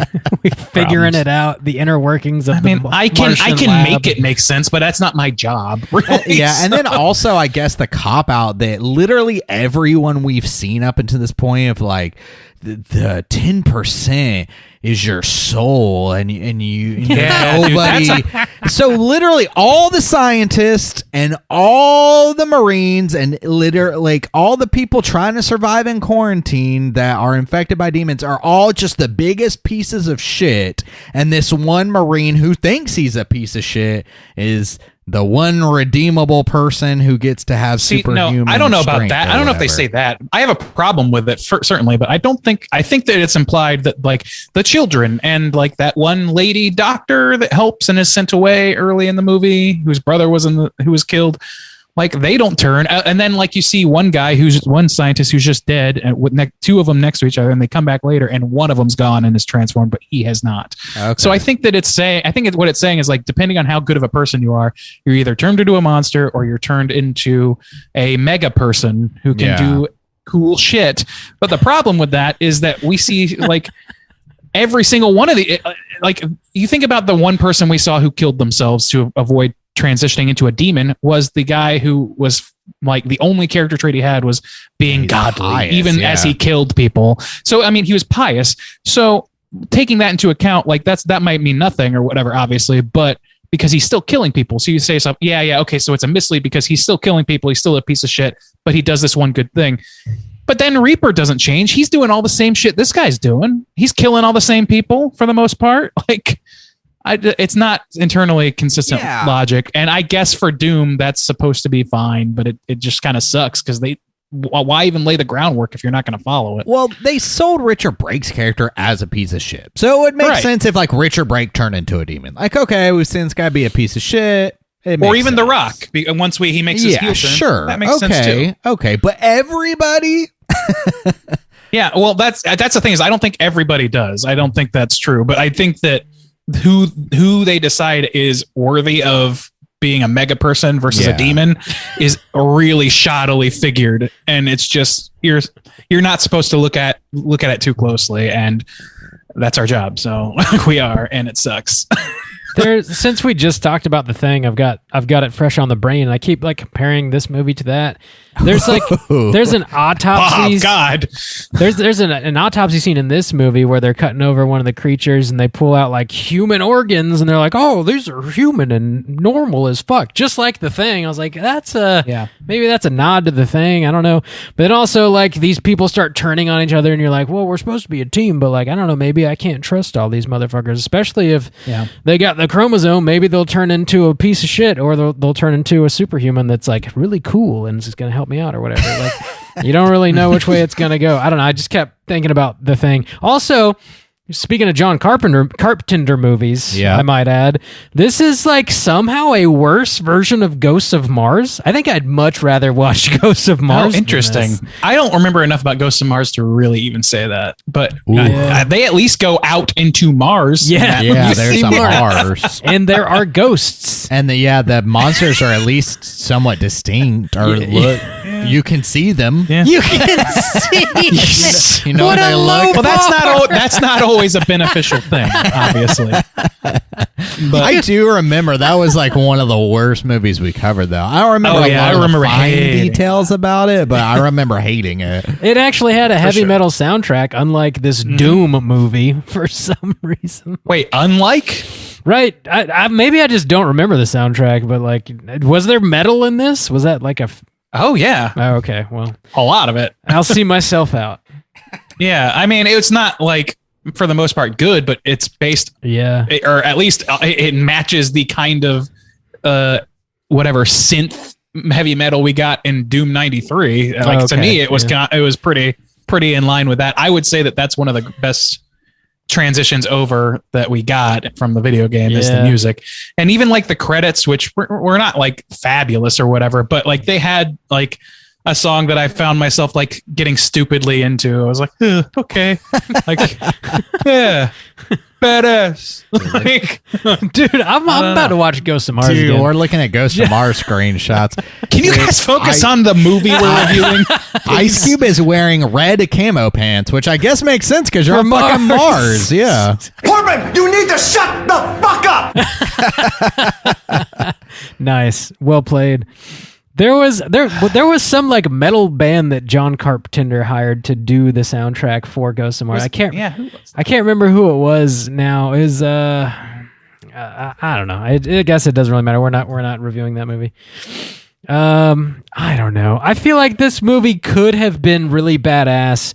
figuring it out, the inner workings of. I can make it make sense, but that's not my job. Really. Yeah, and then also I guess the cop out that literally everyone we've seen up until this point of like the 10% is your soul, and nobody. So literally all the scientists and all the Marines and literally like all the people trying to survive in quarantine that are infected by demons are all just the biggest pieces of shit, and this one Marine who thinks he's a piece of shit is the one redeemable person who gets to have superhuman. No, I don't know about that. I don't know if they whatever. say that. I have a problem with it, certainly, but I think that it's implied that like the children and like that one lady doctor that helps and is sent away early in the movie, whose brother who was killed. Like they don't turn, and then like you see one scientist who's just dead, and with two of them next to each other, and they come back later, and one of them's gone and is transformed, but he has not. Okay. So I think that what it's saying is like, depending on how good of a person you are, you're either turned into a monster or you're turned into a mega person who can do cool shit. But the problem with that is that we see like every single one of like you think about the one person we saw who killed themselves to avoid transitioning into a demon was the guy who was like the only character trait he had was being godly, pious, as he killed people. So I mean, he was pious. So taking that into account, like that might mean nothing or whatever, obviously, but because he's still killing people. So you say something, okay, so it's a mislead because he's still killing people. He's still a piece of shit, but he does this one good thing. But then Reaper doesn't change. He's doing all the same shit this guy's doing. He's killing all the same people for the most part. Like, it's not internally consistent logic. And I guess for Doom, that's supposed to be fine, but it just kind of sucks because why even lay the groundwork if you're not going to follow it? Well, they sold Richard Brake's character as a piece of shit. So it makes sense if like Richard Brake turned into a demon. Like, okay, we've seen this guy be a piece of shit. Or even sense. The Rock. Once he makes his heel turn. Sure. That makes sense too. Okay, but everybody... Yeah, well, that's the thing is I don't think everybody does. I don't think that's true, but I think that who they decide is worthy of being a mega person versus a demon is really shoddily figured, and it's just you're not supposed to look at it too closely, and that's our job. So we are, and it sucks. Since we just talked about The Thing, I've got it fresh on the brain, and I keep like comparing this movie to that. There's an autopsy. Oh God! There's an autopsy scene in this movie where they're cutting over one of the creatures and they pull out like human organs, and they're like, "Oh, these are human and normal as fuck," just like The Thing. I was like, maybe that's a nod to The Thing. I don't know, but then also like these people start turning on each other, and you're like, "Well, we're supposed to be a team, but like I don't know, maybe I can't trust all these motherfuckers, especially if they got the chromosome. Maybe they'll turn into a piece of shit, or they'll turn into a superhuman that's like really cool and is going to help me out or whatever." Like, you don't really know which way it's going to go. I don't know. I just kept thinking about The Thing. Also, Speaking of John Carpenter movies, Yeah. I might add, this is like somehow a worse version of Ghosts of Mars. I think I'd much rather watch Ghosts of Mars. Oh, interesting. I don't remember enough about Ghosts of Mars to really even say that, but they at least go out into Mars. Yeah, Yeah, there's a Mars. And there are ghosts. And the monsters are at least somewhat distinct, or look, you can see them. Yeah. You can see. You know What what they a look. Well, that's not always a beneficial thing, obviously. But I do remember that was like one of the worst movies we covered, though. I don't remember I of remember the fine hating details about it, but I remember hating it. It actually had a heavy sure. metal soundtrack, unlike this Doom movie for some reason. wait, unlike Right? I maybe I just don't remember the soundtrack, but like, was there metal in this? Was that like a? oh yeah, Oh, okay, well, a lot of it. I'll see myself out. Yeah, I mean, it's not like for the most part good, but it's based, Yeah. or at least it matches the kind of whatever synth heavy metal we got in Doom 93. Like to Okay, me, it was yeah. it was pretty in line with that. I would say that that's one of the best transitions over that we got from the video game is the Yeah. music. And even like the credits, which were not like fabulous or whatever, but like they had like a song that I found myself like getting stupidly into. I was like, okay, like, yeah, badass. Like, Dude, I'm about to watch Ghosts of Mars Dude, again. we're looking at Ghost of Mars screenshots. can you guys focus on the movie we're reviewing? Ice Cube is wearing red camo pants, which I guess makes sense because you're on fucking Mars. Yeah. Corbin, you need to shut the fuck up! Nice. Well played. There was some like metal band that John Carpenter hired to do the soundtrack for Ghosts of Mars. I can't remember who it was now. Is I don't know. I guess it doesn't really matter. We're not reviewing that movie. I don't know. I feel like this movie could have been really badass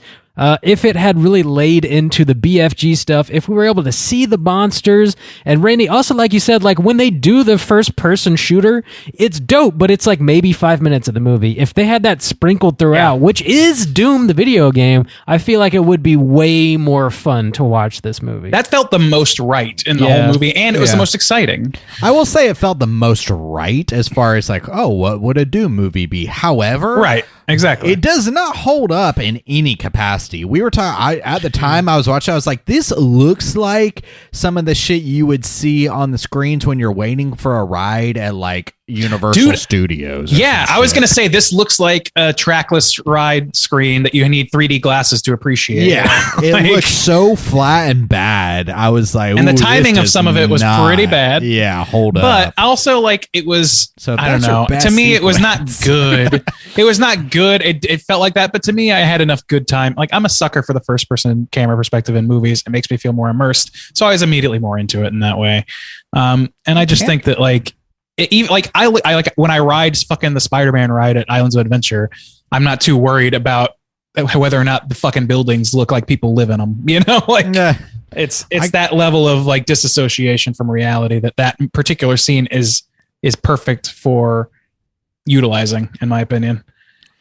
if it had really laid into the BFG stuff, if we were able to see the monsters. And Randy, also like you said, like when they do the first person shooter, it's dope, but it's like maybe 5 minutes of the movie. If they had that sprinkled throughout, which is Doom the video game, I feel like it would be way more fun to watch this movie. That felt the most right in the whole movie, and it was the most exciting. I will say it felt the most right as far as like, oh, what would a Doom movie be? However, Right, exactly. it does not hold up in any capacity. We were talking at the time I was watching, I was like, this looks like some of the shit you would see on the screens when you're waiting for a ride at like Universal Studios. Yeah, I was gonna say this looks like a trackless ride screen that you need 3D glasses to appreciate. Yeah, it Like- looks so flat and bad. I was like, And the ooh, timing this of does some of it was not- pretty bad. Yeah, hold But up. also, like, it was, So I don't that's your know. best To me, it was not sequence. good. It was not good. It felt like that. But to me, I had enough good time. Like, I'm a sucker for the first person camera perspective in movies. It makes me feel more immersed. So I was immediately more into it in that way. And I just think that, like, even like I like when I ride fucking the Spider-Man ride at Islands of Adventure, I'm not too worried about whether or not the fucking buildings look like people live in them. You know, like it's that level of like disassociation from reality that particular scene is perfect for utilizing, in my opinion.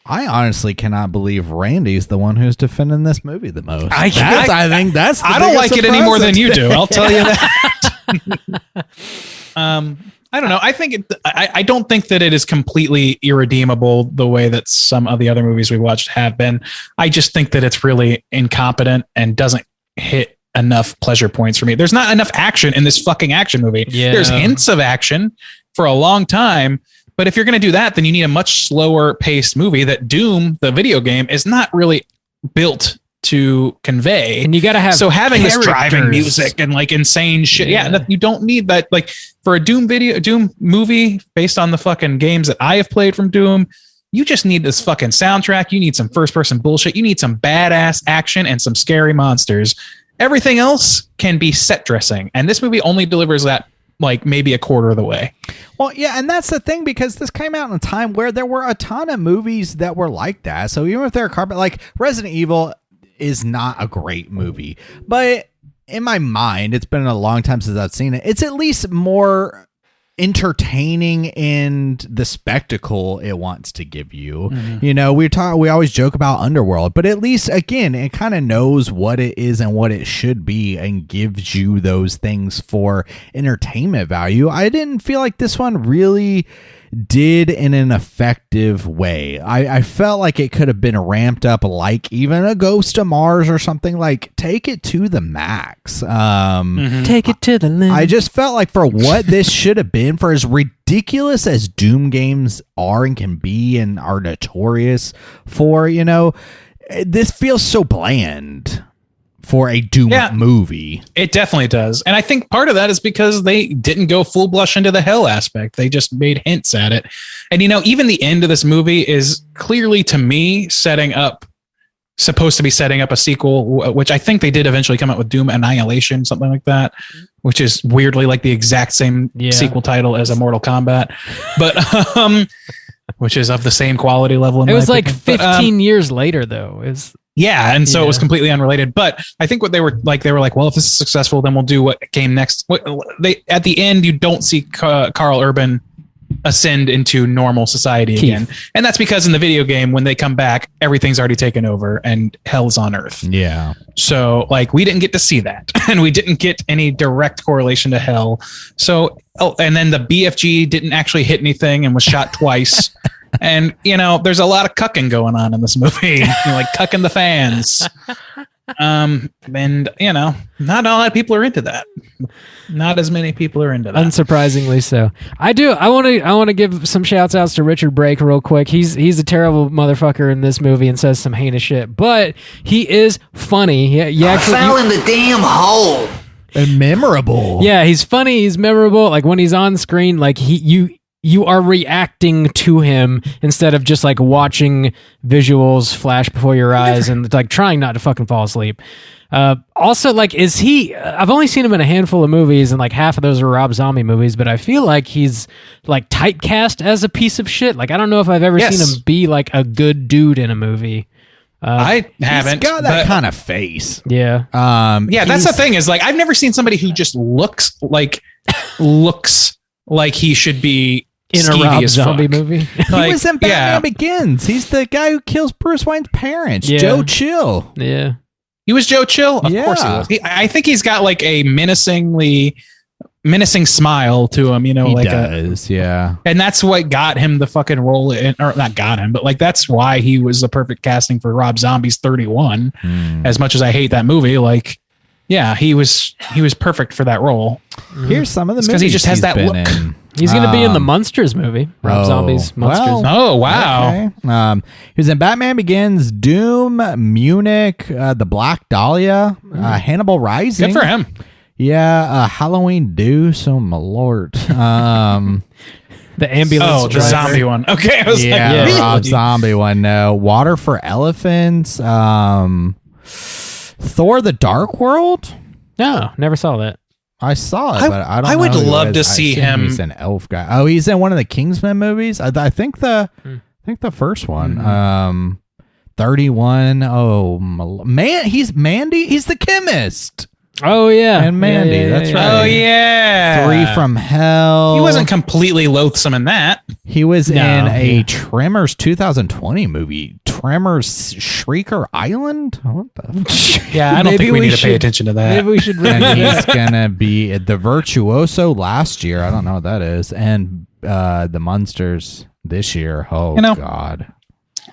I honestly cannot believe Randy's the one who's defending this movie the most. I think that's. The I don't like biggest it any more than you surprise do. I'll tell you that. I don't know. I think I don't think that it is completely irredeemable the way that some of the other movies we watched have been. I just think that it's really incompetent and doesn't hit enough pleasure points for me. There's not enough action in this fucking action movie. Yeah. There's hints of action for a long time, but if you're going to do that, then you need a much slower paced movie that Doom, the video game, is not really built to convey. And you got to have having this driving characters. music and like insane shit. Yeah, you don't need that. Like for a Doom movie based on the fucking games that I have played from Doom, you just need this fucking soundtrack. You need some first person bullshit. You need some badass action and some scary monsters. Everything else can be set dressing. And this movie only delivers that like maybe a quarter of the way. Well, yeah, and that's the thing, because this came out in a time where there were a ton of movies that were like that. So even if they're like Resident Evil is not a great movie, but in my mind, it's been a long time since I've seen it. It's at least more entertaining in the spectacle it wants to give you. You know, we always joke about Underworld, but at least again it kind of knows what it is and what it should be and gives you those things for entertainment value. I didn't feel like this one really did in an effective way. I felt like it could have been ramped up like even a Ghost of Mars or something. Like, take it to the max. Take it to the limit. I just felt like for what this should have been, for as ridiculous as Doom games are and can be and are notorious for, you know, this feels so bland for a Doom movie. It definitely does. And I think part of that is because they didn't go full blush into the hell aspect. They just made hints at it. And, you know, even the end of this movie is clearly, to me, supposed to be setting up a sequel, which I think they did eventually come out with Doom Annihilation, something like that, which is weirdly like the exact same sequel title as a Mortal Kombat. But, which is of the same quality level. It was like 15 years later, though. And so it was completely unrelated. But I think what they were like, well, if this is successful, then we'll do what came next. At the end, you don't see Carl Urban ascend into normal society again. And that's because in the video game, when they come back, everything's already taken over and hell's on earth. Yeah. So like, we didn't get to see that, and we didn't get any direct correlation to hell. So, and then the BFG didn't actually hit anything and was shot twice. And, you know, there's a lot of cucking going on in this movie, like cucking the fans. And, you know, not a lot of people are into that. Not as many people are into that. Unsurprisingly so. I want to give some shouts outs to Richard Brake real quick. He's a terrible motherfucker in this movie and says some heinous shit, but he is funny. I fell in the damn hole. And memorable. Yeah, he's funny. He's memorable. Like when he's on screen, like you are reacting to him instead of just like watching visuals flash before your eyes and like trying not to fucking fall asleep. Also, like, I've only seen him in a handful of movies and like half of those are Rob Zombie movies, but I feel like he's like typecast as a piece of shit. Like, I don't know if I've ever seen him be like a good dude in a movie. I haven't. He's got that kind of face. Yeah. That's the thing is like, I've never seen somebody who just looks like he should be in a Rob Zombie movie. He was in Batman Begins. He's the guy who kills Bruce Wayne's parents. Yeah. Joe Chill. Yeah. He was Joe Chill? Of course he was. I think he's got like a menacing smile to him, you know, he does, yeah. And that's what got him the fucking role or not got him, but like that's why he was the perfect casting for Rob Zombie's 31. As much as I hate that movie, like, yeah, he was perfect for that role. Here's some of the movies because he just has that look. He's going to be in the Monsters movie. Rob Zombie's Monsters. Oh, wow. Okay. He was in Batman Begins, Doom, Munich, The Black Dahlia, Hannibal Rising. Good for him. Yeah, Halloween Deuce. Oh, my lord. The ambulance. Oh, the zombie one. Okay. I was really? Rob Zombie one. No. Water for Elephants. Thor: The Dark World. No, never saw that. I saw it, but I don't know. I would love to see him. He's an elf guy. Oh, he's in one of the Kingsman movies. I think the first one. 31. Oh man, he's Mandy. He's the chemist. Oh yeah, and Mandy. That's right. Oh yeah. 3 from Hell. He wasn't completely loathsome in that. He was in a Tremors 2020 movie. Tremors Shrieker Island? What the Yeah, I don't think we need to pay attention to that. Maybe we should and he's gonna be at the Virtuoso last year. I don't know what that is. And the Monsters this year. Oh, God.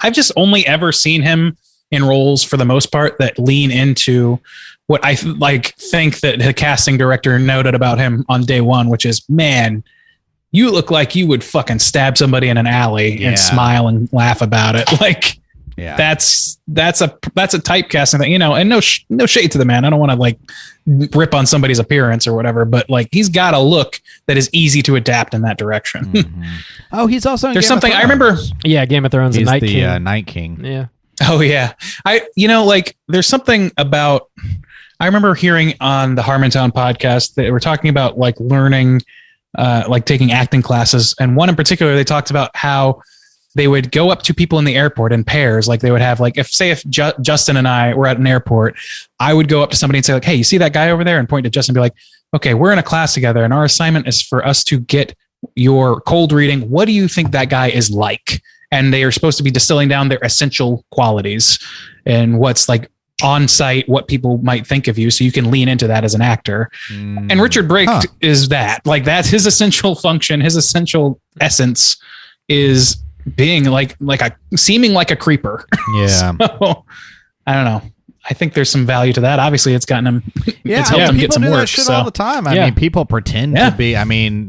I've just only ever seen him in roles, for the most part, that lean into what I think that the casting director noted about him on day one, which is, man, you look like you would fucking stab somebody in an alley and smile and laugh about it. Like, that's a typecasting thing, you know. And no shade to the man. I don't want to like rip on somebody's appearance or whatever, but like he's got a look that is easy to adapt in that direction. Mm-hmm. Oh, he's also in there's Game something of I remember. Yeah, Game of Thrones. He's the Night King. Yeah. Oh yeah, there's something about. I remember hearing on the Harmontown podcast that they were talking about like learning, like taking acting classes. And one in particular, they talked about how they would go up to people in the airport in pairs. Like they would have like, if Justin and I were at an airport, I would go up to somebody and say like, hey, you see that guy over there? And point to Justin and be like, okay, we're in a class together and our assignment is for us to get you're cold reading, what do you think that guy is like? And they are supposed to be distilling down their essential qualities and what's like on site, what people might think of you, so you can lean into that as an actor. And Richard Brake is that. Like, that's his essential function, his essential essence is being seeming like a creeper. Yeah. So, I don't know. I think there's some value to that. Obviously, it's gotten him. It's helped him get some work. Shit all the time. I mean, people pretend to be. I mean,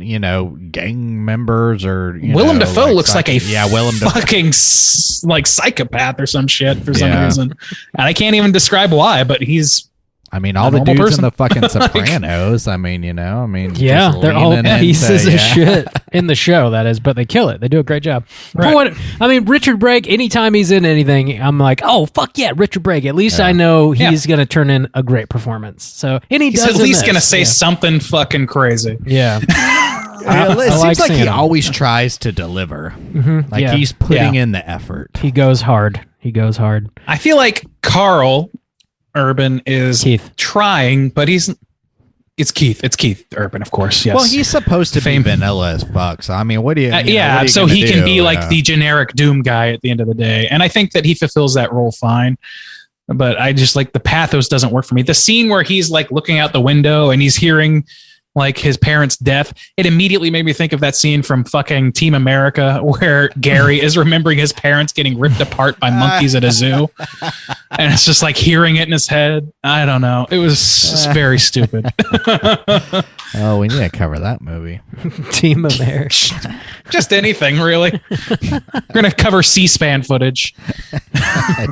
gang members or Willem Dafoe looks like a Willem fucking psychopath or some shit for some reason, and I can't even describe why. But he's. I mean, all the dudes in the fucking Sopranos. I mean, they're all pieces of shit in the show. That is, but they kill it. They do a great job. Right. Richard Brake. Anytime he's in anything, I'm like, oh fuck yeah, Richard Brake. At least I know he's gonna turn in a great perforance. So, and he's at least gonna say something fucking crazy. Yeah. It seems like he always tries to deliver. Mm-hmm. He's putting in the effort. He goes hard. I feel like Carl Urban is Keith trying, but it's Keith Urban, of course. Yes. Well, he's supposed to be vanilla as fuck. So I mean, what do you? So he can be like the generic Doom guy at the end of the day, and I think that he fulfills that role fine. But I just like the pathos doesn't work for me. The scene where he's like looking out the window and he's hearing like his parents' death, it immediately made me think of that scene from fucking Team America where Gary is remembering his parents getting ripped apart by monkeys at a zoo. And it's just like hearing it in his head. I don't know. It was very stupid. Oh, we need to cover that movie. Team America. Just anything, really. We're going to cover C-SPAN footage.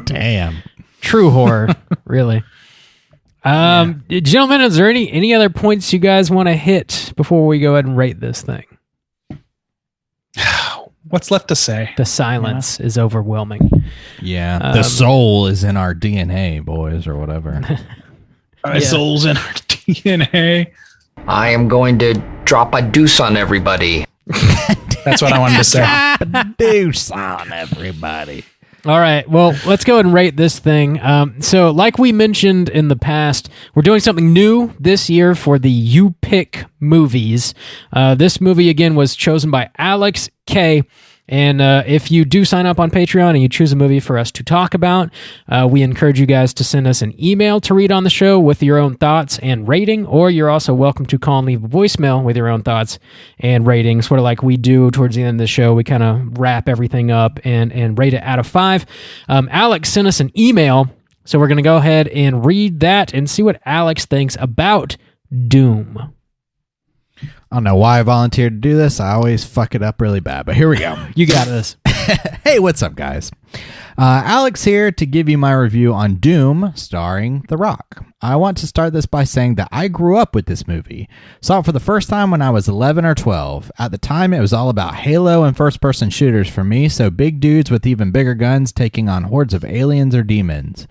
Damn. True horror, really. Gentlemen, is there any other points you guys want to hit before we go ahead and rate this thing? What's left to say? The silence is overwhelming. Yeah, the soul is in our DNA, boys, or whatever. Our soul's in our DNA. I am going to drop a deuce on everybody. That's what I wanted to say. Drop a deuce on everybody. All right, well, let's go ahead and rate this thing. So like we mentioned in the past, we're doing something new this year for the You Pick movies. This movie, again, was chosen by Alex K. And if you do sign up on Patreon and you choose a movie for us to talk about, we encourage you guys to send us an email to read on the show with your own thoughts and rating, or you're also welcome to call and leave a voicemail with your own thoughts and rating, sort of like we do towards the end of the show. We kind of wrap everything up and rate it out of 5. Alex sent us an email, so we're going to go ahead and read that and see what Alex thinks about Doom. I don't know why I volunteered to do this. I always fuck it up really bad, but here we go. You got this. Hey, what's up, guys? Alex here to give you my review on Doom, starring The Rock. I want to start this by saying that I grew up with this movie. Saw it for the first time when I was 11 or 12. At the time, it was all about Halo and first-person shooters for me, so big dudes with even bigger guns taking on hordes of aliens or demons.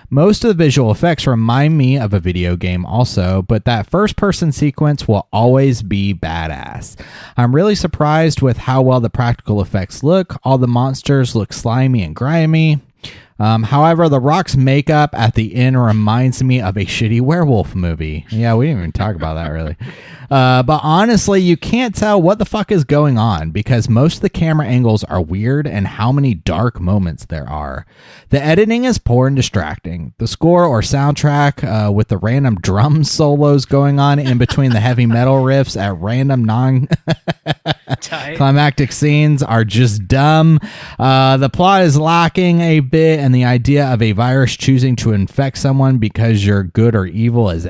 Most of the visual effects remind me of a video game also, but that first-person sequence will always be badass. I'm really surprised with how well the practical effects look. All the monsters look slimy and grimy. However, The Rock's makeup at the end reminds me of a shitty werewolf movie. Yeah, we didn't even talk about that really. But honestly, you can't tell what the fuck is going on because most of the camera angles are weird and how many dark moments there are. The editing is poor and distracting. The score or soundtrack with the random drum solos going on in between the heavy metal riffs at random non-climactic scenes are just dumb. The plot is lacking a bit, and the idea of a virus choosing to infect someone because you're good or evil is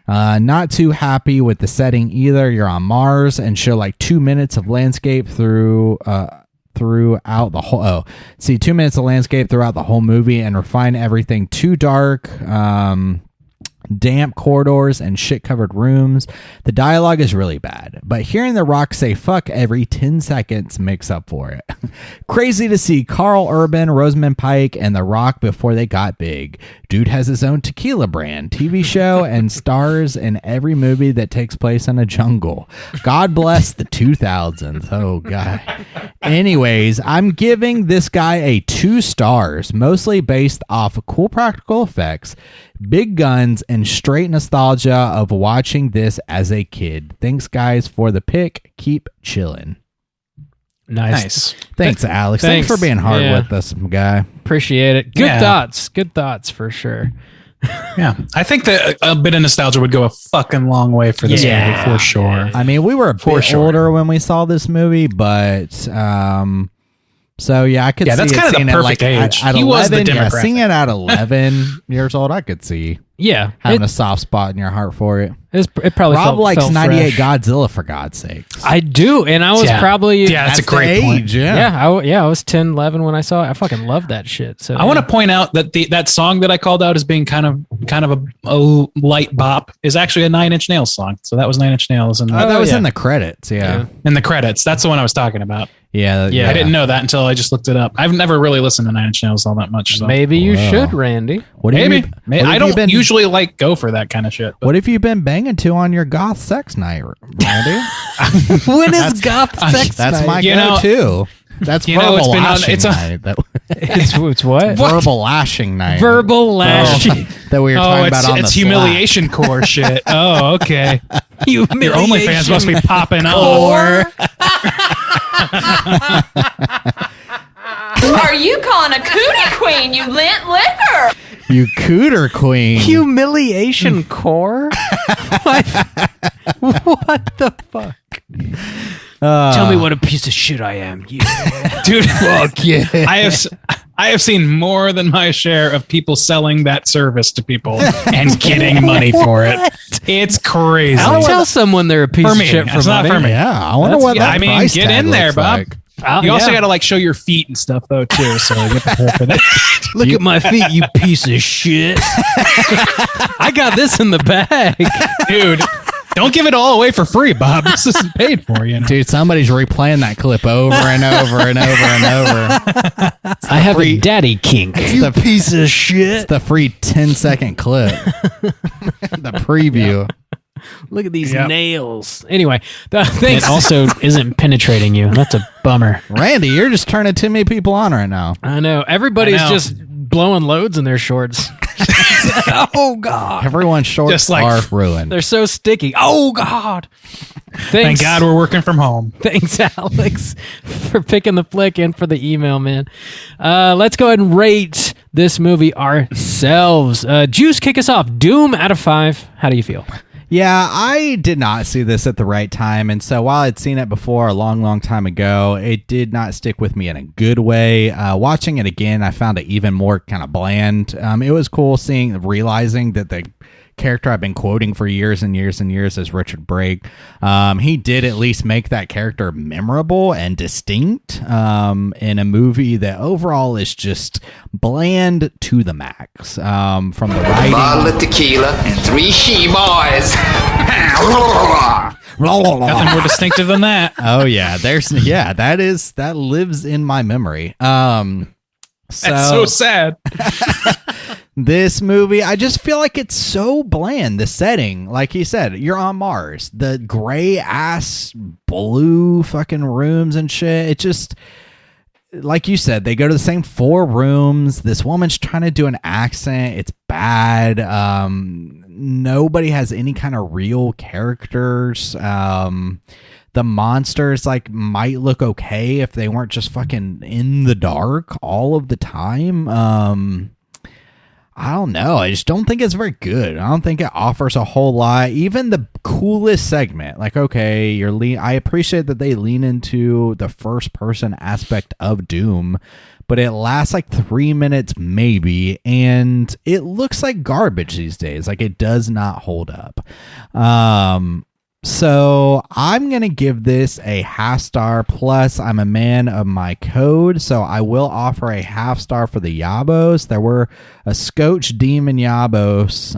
not too happy with the setting either. You're on Mars and show like 2 minutes of landscape throughout the whole 2 minutes of landscape throughout the whole movie and refine everything too dark, damp corridors and shit covered rooms. The dialogue is really bad, but hearing The Rock say fuck every 10 seconds makes up for it. Crazy to see Carl Urban, Rosamund Pike, and The Rock before they got big. Dude has his own tequila brand, TV show, and stars in every movie that takes place in a jungle. God bless the 2000s. Oh, God. Anyways, I'm giving this guy a 2 stars, mostly based off cool practical effects, big guns, and straight nostalgia of watching this as a kid. Thanks, guys, for the pick. Keep chilling. Nice. Thanks, Alex. Thanks for being hard with us, guy. Appreciate it. Good thoughts for sure. Yeah, I think that a bit of nostalgia would go a fucking long way for this movie, for sure. I mean, we were a bit older when we saw this movie, but so yeah, I could see that's kind of the perfect age. At he 11, was the demographic. Seeing it at 11 years old, I could see having a soft spot in your heart for it. It probably Rob likes felt 98 fresh. Godzilla, for God's sakes. I do, and I was probably that's a great point. I was 10, 11 when I saw it. I fucking love that shit. So I want to point out that that song that I called out as being kind of a light bop is actually a 9 Inch Nails song. So that was 9 Inch Nails, and that was in the credits. Yeah, in the credits. That's the one I was talking about. Yeah. I didn't know that until I just looked it up. I've never really listened to 9 Inch Nails all that much. So. Maybe you should, Randy. Maybe. I don't usually go for that kind of shit. What have you been banging to on your goth sex night, Randy? When is goth sex night? That's my go-to. That's verbal lashing night. It's what? Verbal lashing night. Verbal lashing. That we were talking about on the It's humiliation core shit. Oh, okay. Your OnlyFans must be popping off. Are you calling a cootie queen, you lint liquor? You cooter queen. Humiliation core? What the fuck? Tell me what a piece of shit I am. Yeah. Dude, fuck yeah. I have seen more than my share of people selling that service to people and getting money for it. It's crazy. I'll tell someone they're a piece of shit for money. For me. Yeah, I wonder what that price get tag in there, looks Bob. like. You also got to show your feet and stuff though too, so get prepared for that. Look at my feet, you piece of shit. I got this in the bag, dude. Don't give it all away for free, Bob. This isn't paid for, you know? Dude, somebody's replaying that clip over and over and over and over. I have a daddy kink. You piece of shit. It's the free 10-second clip. The preview. Look at these nails. Anyway, it also isn't penetrating you. That's a bummer. Randy, you're just turning too many people on right now. I know. Everybody's just blowing loads in their shorts. Oh, God. Everyone's shorts are ruined. They're so sticky. Oh, God. Thank God we're working from home. Thanks, Alex, for picking the flick and for the email, man. Let's go ahead and rate this movie ourselves. Juice, kick us off. Doom out of 5. How do you feel? Yeah, I did not see this at the right time, and so while I'd seen it before a long, long time ago, it did not stick with me in a good way. Watching it again, I found it even more kind of bland. It was cool realizing that the character I've been quoting for years and years and years is Richard Brake. He did at least make that character memorable and distinct in a movie that overall is just bland to the max. From the writing, bottle of tequila and 3 she-boys. Nothing more distinctive than that. Oh yeah, that lives in my memory. That's so sad. This movie, I just feel like it's so bland. The setting, like you said, you're on Mars. The gray ass blue fucking rooms and shit. It just, like you said, they go to the same 4 rooms. This woman's trying to do an accent. It's bad. Nobody has any kind of real characters. The monsters might look okay if they weren't just fucking in the dark all of the time. I don't know. I just don't think it's very good. I don't think it offers a whole lot. Even the coolest segment, okay, I appreciate that they lean into the first person aspect of Doom, but it lasts 3 minutes maybe, and it looks like garbage these days. It does not hold up. So I'm going to give this a half star, plus I'm a man of my code, so I will offer a half star for the Yabos. There were a Scotch Demon Yabos.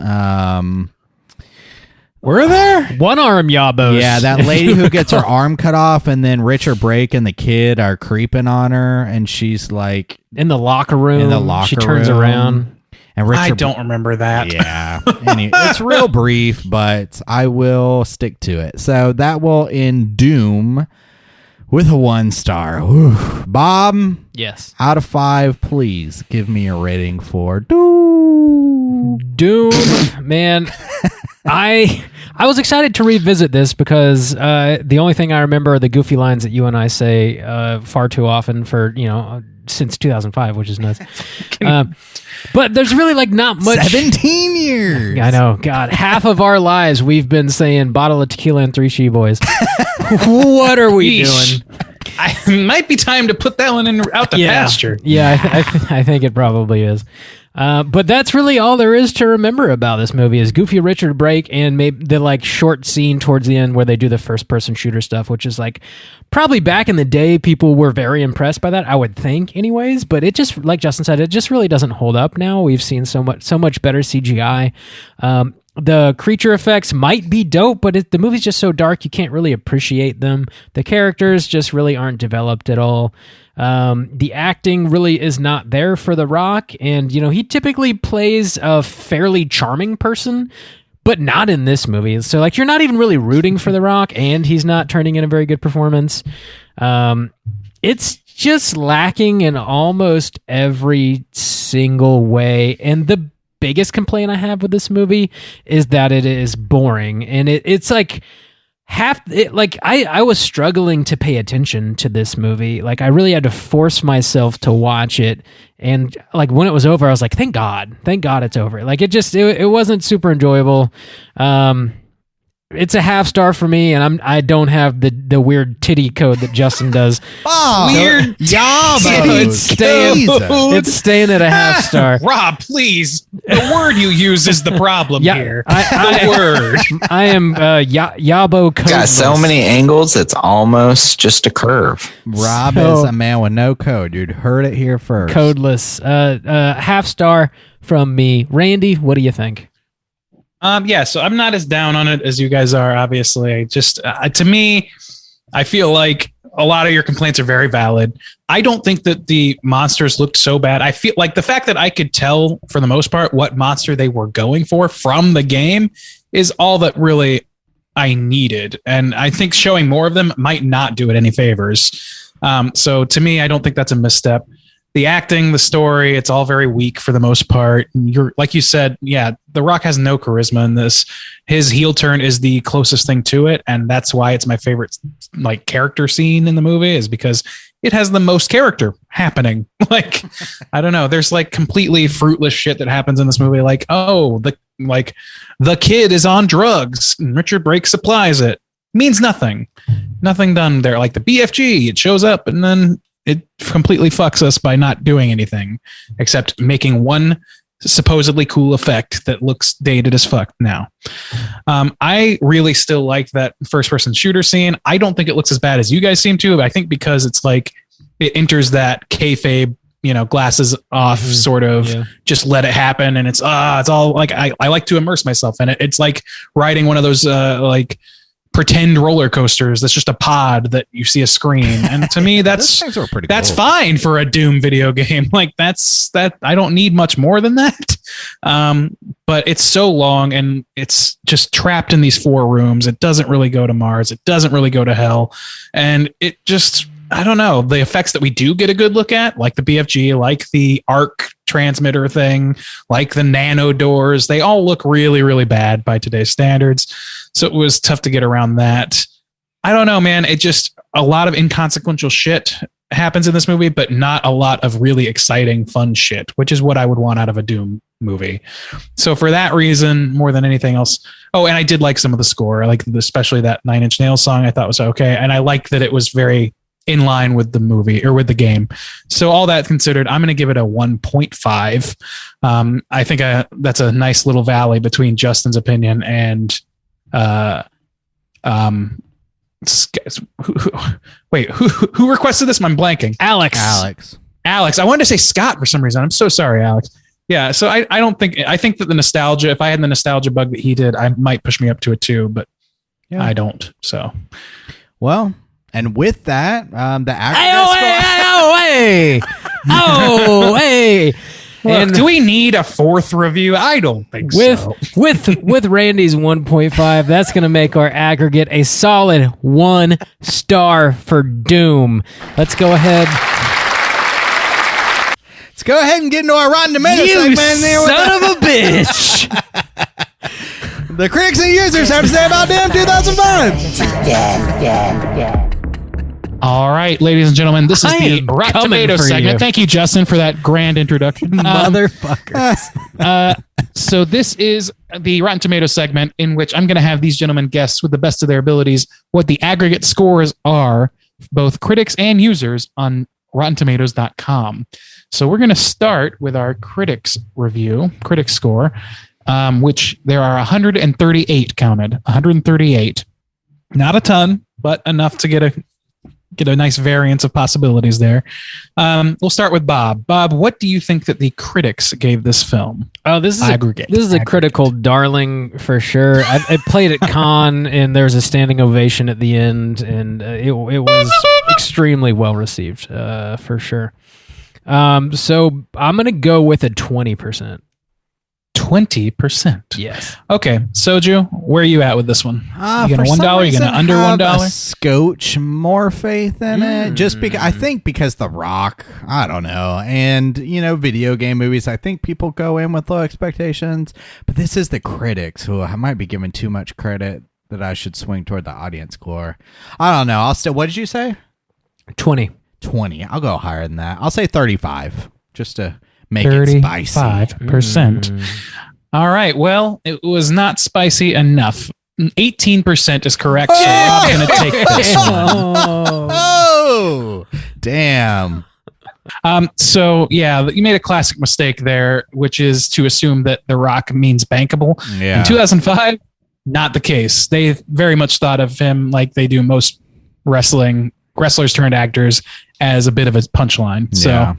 Were there? One-arm Yabos. Yeah, that lady who gets her arm cut off, and then Richard Brake and the kid are creeping on her, and she's in the locker room. She turns around. And Richard, I don't remember that. Yeah. Anyway, it's real brief, but I will stick to it. So that will end Doom with a 1 star. Whew. Bob? Yes. Out of 5, please give me a rating for Doom. Doom, man. I was excited to revisit this because the only thing I remember are the goofy lines that you and I say far too often for, since 2005, which is nuts. But there's really like not much. 17 years. I know. God, half of our lives we've been saying bottle of tequila and 3 she boys. What are we doing? It might be time to put that one out to pasture. Yeah, I think it probably is. But that's really all there is to remember about this movie is Goofy Richard Brake and maybe the like short scene towards the end where they do the first person shooter stuff, which is like probably back in the day people were very impressed by that, I would think anyways, but it just, like Justin said, it just really doesn't hold up now. We've seen so much better CGI. The creature effects might be dope, but the movie's just so dark you can't really appreciate them. The characters just really aren't developed at all. The acting really is not there for The Rock, and he typically plays a fairly charming person, but not in this movie. So like you're not even really rooting for The Rock, and he's not turning in a very good performance. It's just lacking in almost every single way, and the biggest complaint I have with this movie is that it is boring, and it's like I was struggling to pay attention to this movie. Like I really had to force myself to watch it, and like when it was over, I was like, thank God it's over. Like it wasn't super enjoyable. It's a half star for me, and I don't have the weird titty code that Justin does. Weird it's staying at a half star. Rob, please. The word you use is the problem here. The word. I am Yabo codeless. Got so many angles, it's almost just a curve. Rob is a man with no code. You'd heard it here first. Codeless. Half star from me. Randy, what do you think? So I'm not as down on it as you guys are, obviously. Just to me, I feel like a lot of your complaints are very valid. I don't think that the monsters looked so bad. I feel like the fact that I could tell for the most part what monster they were going for from the game is all that really I needed. And I think showing more of them might not do it any favors. So to me, I don't think that's a misstep. The acting, the story, it's all very weak for the most part. You're like you said, The Rock has no charisma in this. His heel turn is the closest thing to it, and that's why it's my favorite like character scene in the movie is because it has the most character happening. Like I don't know, there's like completely fruitless shit that happens in this movie. Like the kid is on drugs and Richard Brake supplies it. Means nothing done there. Like the BFG, it shows up and then it completely fucks us by not doing anything except making one supposedly cool effect that looks dated as fuck now. I really still like that first person shooter scene. I don't think it looks as bad as you guys seem to, but I think because it's like it enters that kayfabe, glasses off sort of just let it happen. And it's all like, I like to immerse myself in it. It's like riding one of those like pretend roller coasters that's just a pod that you see a screen, and to me that's cool. Fine for a Doom video game. Like that I don't need much more than that. But it's so long and it's just trapped in these 4 rooms. It doesn't really go to Mars, it doesn't really go to hell, and it just, I don't know, the effects that we do get a good look at, like the BFG, like the arc transmitter thing, like the nano doors, they all look really, really bad by today's standards. So it was tough to get around that. I don't know, man. It just, a lot of inconsequential shit happens in this movie, but not a lot of really exciting, fun shit, which is what I would want out of a Doom movie. So for that reason, more than anything else. Oh, and I did like some of the score. I like especially that 9 Inch Nails song. I thought was okay. And I liked that it was very in line with the movie or with the game. So all that considered, I'm going to give it a 1.5. I think that's a nice little valley between Justin's opinion and who requested this? I'm blanking. Alex. I wanted to say Scott for some reason. I'm so sorry, Alex. Yeah. So I think that the nostalgia, if I had the nostalgia bug that he did, I might push me up to a 2, but I don't. So, well, and with that, the hey. Look, do we need a 4th review? I don't think so. With Randy's 1.5, that's going to make our aggregate a solid 1 star for Doom. Let's go ahead. It's Let's go ahead and get into our Rotten Tomatoes You segment. son of a bitch! The critics and users have to say about Damn 2005. All right, ladies and gentlemen, this is the Rotten Tomatoes segment. Thank you, Justin, for that grand introduction. Motherfuckers. So this is the Rotten Tomatoes segment in which I'm going to have these gentlemen guess with the best of their abilities what the aggregate scores are, both critics and users, on RottenTomatoes.com. So we're going to start with our critics score, which there are 138 counted. 138. Not a ton, but enough to get a nice variance of possibilities there. We'll start with Bob. Bob, what do you think that the critics gave this film? Oh, this is Aggregate. This is a critical darling for sure. I played at Cannes, and there was a standing ovation at the end, and it was extremely well received for sure. So I'm gonna go with a 20%. 20%. Yes. Okay, Soju, where are you at with this one? You gonna $1? You gonna under $1? Scotch more faith in it, just because I think because The Rock, I don't know, and video game movies, I think people go in with low expectations, but this is the critics who I might be giving too much credit that I should swing toward the audience score. I don't know. I'll still. What did you say? 20. I'll go higher than that. I'll say 35, just to make it spicy. 35%. All right. Well, it was not spicy enough. 18% is correct. So I'm going to take this one. Oh, damn. So yeah, you made a classic mistake there, which is to assume that The Rock means bankable. Yeah. In 2005, not the case. They very much thought of him like they do most wrestlers turned actors as a bit of a punchline. Yeah.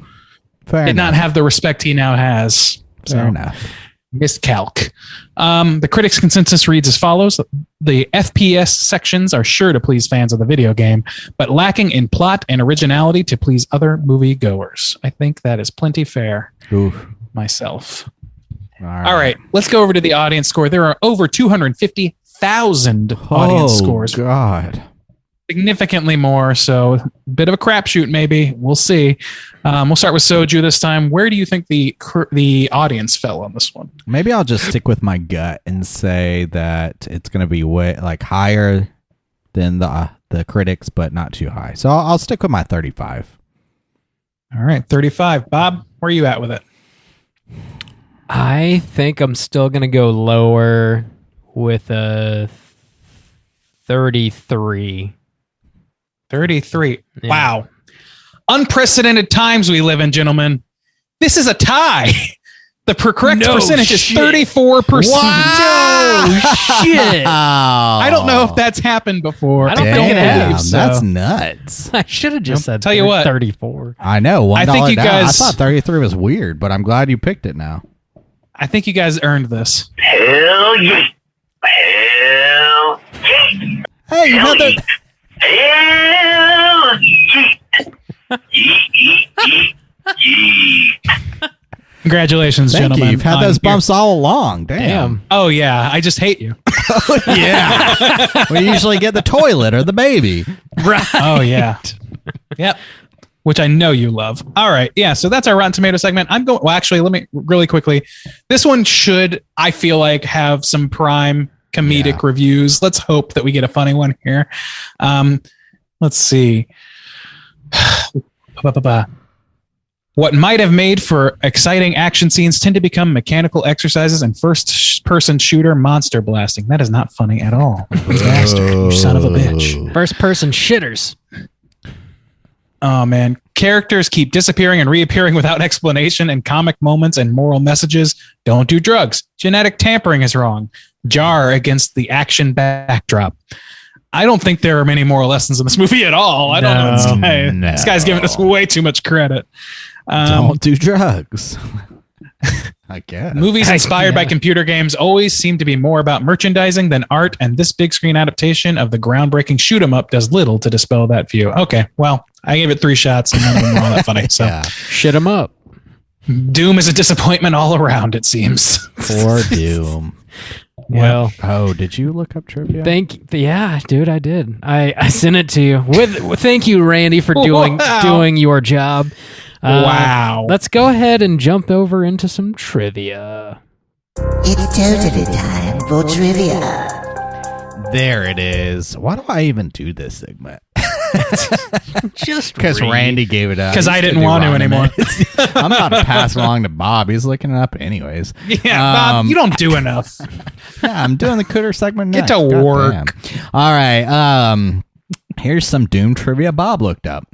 So did not have the respect he now has. Fair enough. Miscalc. The critics' consensus reads as follows. The FPS sections are sure to please fans of the video game, but lacking in plot and originality to please other moviegoers. I think that is plenty fair. Oof. Myself. All right. Let's go over to the audience score. There are over 250,000 audience scores. God. Significantly more, so a bit of a crapshoot maybe. We'll see. We'll start with Soju this time. Where do you think the audience fell on this one? Maybe I'll just stick with my gut and say that it's going to be way higher than the critics, but not too high. So I'll stick with my 35. All right, 35. Bob, where are you at with it? I think I'm still going to go lower with a 33. 33. Yeah. Wow. Unprecedented times we live in, gentlemen. This is a tie. The correct percentage is 34%. Wow. No shit. I don't know if that's happened before. I don't think it has. So. That's nuts. I should have just said tell you what, 34. I know. $1 I think you down. guys. I thought 33 was weird, but I'm glad you picked it now. I think you guys earned this. Hell yeah. Hell yeah. Hey, you had the. Hell yeah. Congratulations, Thank gentlemen. you. You've had those bumps all along. Damn. Oh, yeah. I just hate you. Yeah. We usually get the toilet or the baby. Right. Oh, yeah. Yep. Which I know you love. All right. Yeah. So that's our Rotten Tomato segment. Well, actually, let me really quickly. This one should, I feel like, have some prime comedic reviews. Let's hope that we get a funny one here. Let's see. What might have made for exciting action scenes tend to become mechanical exercises and first-person shooter monster blasting. That is not funny at all. Bastard, you son of a bitch. First-person shitters. Oh, man. Characters keep disappearing and reappearing without explanation, and comic moments and moral messages. Don't do drugs. Genetic tampering is wrong. Jar against the action backdrop. I don't think there are many moral lessons in this movie at all. I don't know. This guy's giving us way too much credit. Don't do drugs. I guess. Movies inspired by computer games always seem to be more about merchandising than art, and this big screen adaptation of the groundbreaking shoot 'em up does little to dispel that view. Okay, well, I gave it 3 shots and none of them were all that funny. So shit 'em up. Doom is a disappointment all around, it seems. Poor Doom. Well, did you look up trivia? Yeah, dude, I did. I sent it to you. Thank you, Randy, for doing your job. Wow. Let's go ahead and jump over into some trivia. It's totally time for trivia. There it is. Why do I even do this segment? Just because Randy gave it up. Because I didn't want to anymore. I'm about to pass along to Bob. He's looking it up anyways. Yeah, Bob, you don't do enough. Yeah, I'm doing the Cooter segment next. Get to God work. Damn. All right. Here's some Doom trivia Bob looked up.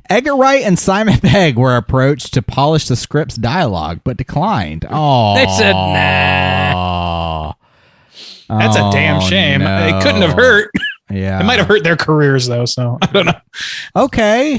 Edgar Wright and Simon Pegg were approached to polish the script's dialogue, but declined. Oh, They said nah. That's a damn shame. No. It couldn't have hurt. Yeah, It might have hurt their careers though. So I don't know. Okay,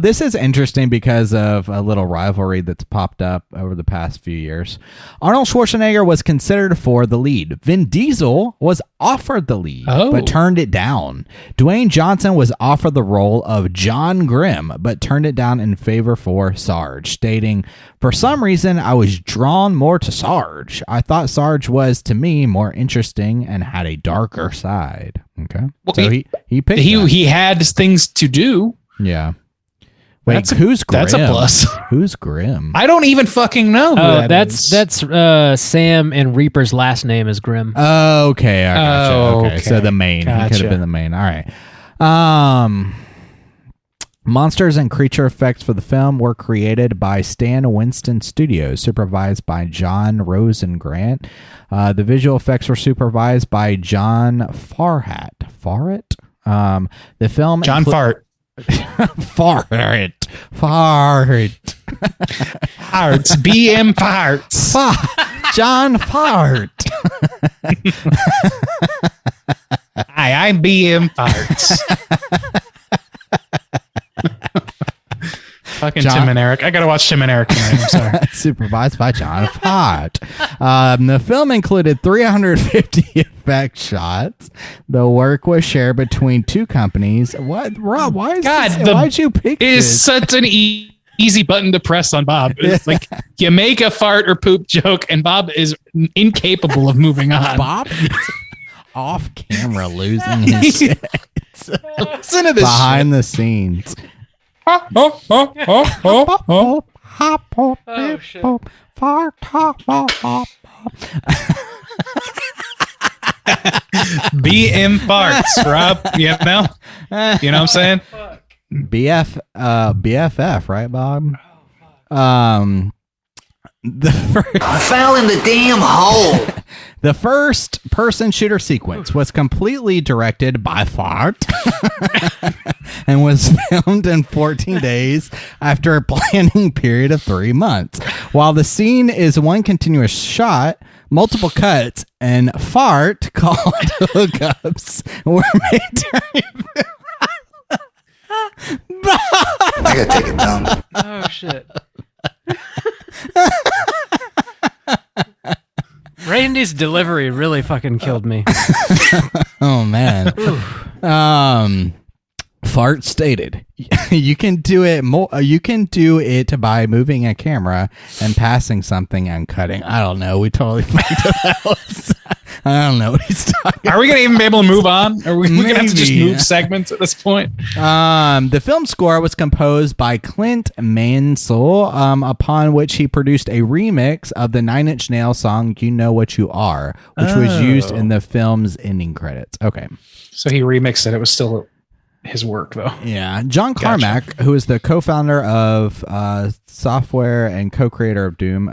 this is interesting because of a little rivalry that's popped up over the past few years. Arnold Schwarzenegger was considered for the lead. Vin Diesel was offered the lead, but turned it down. Dwayne Johnson was offered the role of John Grimm, but turned it down in favor for Sarge, stating, "For some reason, I was drawn more to Sarge. I thought Sarge was, to me, more interesting and had a darker side." Okay. Well, So he picked that. he had things to do. Yeah. Wait, who's Grimm? That's a plus. Who's Grimm? I don't even fucking know. Who That's Sam and Reaper's last name is Grimm. Okay, I gotcha. Okay, so the main. He Gotcha. could have been the main. All right. Monsters and creature effects for the film were created by Stan Winston Studios, supervised by John Rosengrant. The visual effects were supervised by John Farhat. Farhat? The film... John Fart. Farhat. Farts. BM Farts. John Fart. Hi, I'm BM Farts. Fucking Tim and Eric. I gotta watch Tim and Eric tonight. I'm sorry. Supervised by John Fott. The film included 350 effect shots. The work was shared between two companies. What, Rob? Why'd you pick It is this? such an easy button to press on Bob. It's like you make a fart or poop joke, and Bob is incapable of moving on. Bob is off camera losing his shit. Listen to this Behind the scenes. Oh, shit. BM farts, Rob. You know what I'm saying? BFF, right, Bob? I fell in the damn hole. The first person shooter sequence was completely directed by Fart and was filmed in 14 days after a planning period of 3 months. While the scene is one continuous shot, multiple cuts and Fart called hookups were made during I gotta take a dump. Oh, shit. Randy's delivery really fucking killed me. Oh, man. Fart stated, "You can do it more. You can do it by moving a camera and passing something and cutting." I don't know. We totally fucked up that one. I don't know what he's talking about. Are we gonna even be able to move on? Are we gonna have to just move segments at this point? The film score was composed by Clint Mansell, upon which he produced a remix of the 9 Inch Nails song "You Know What You Are," which was used in the film's ending credits. Okay. So he remixed it. It was still his work, though. Yeah. John Carmack, who is the co-founder of software and co-creator of Doom,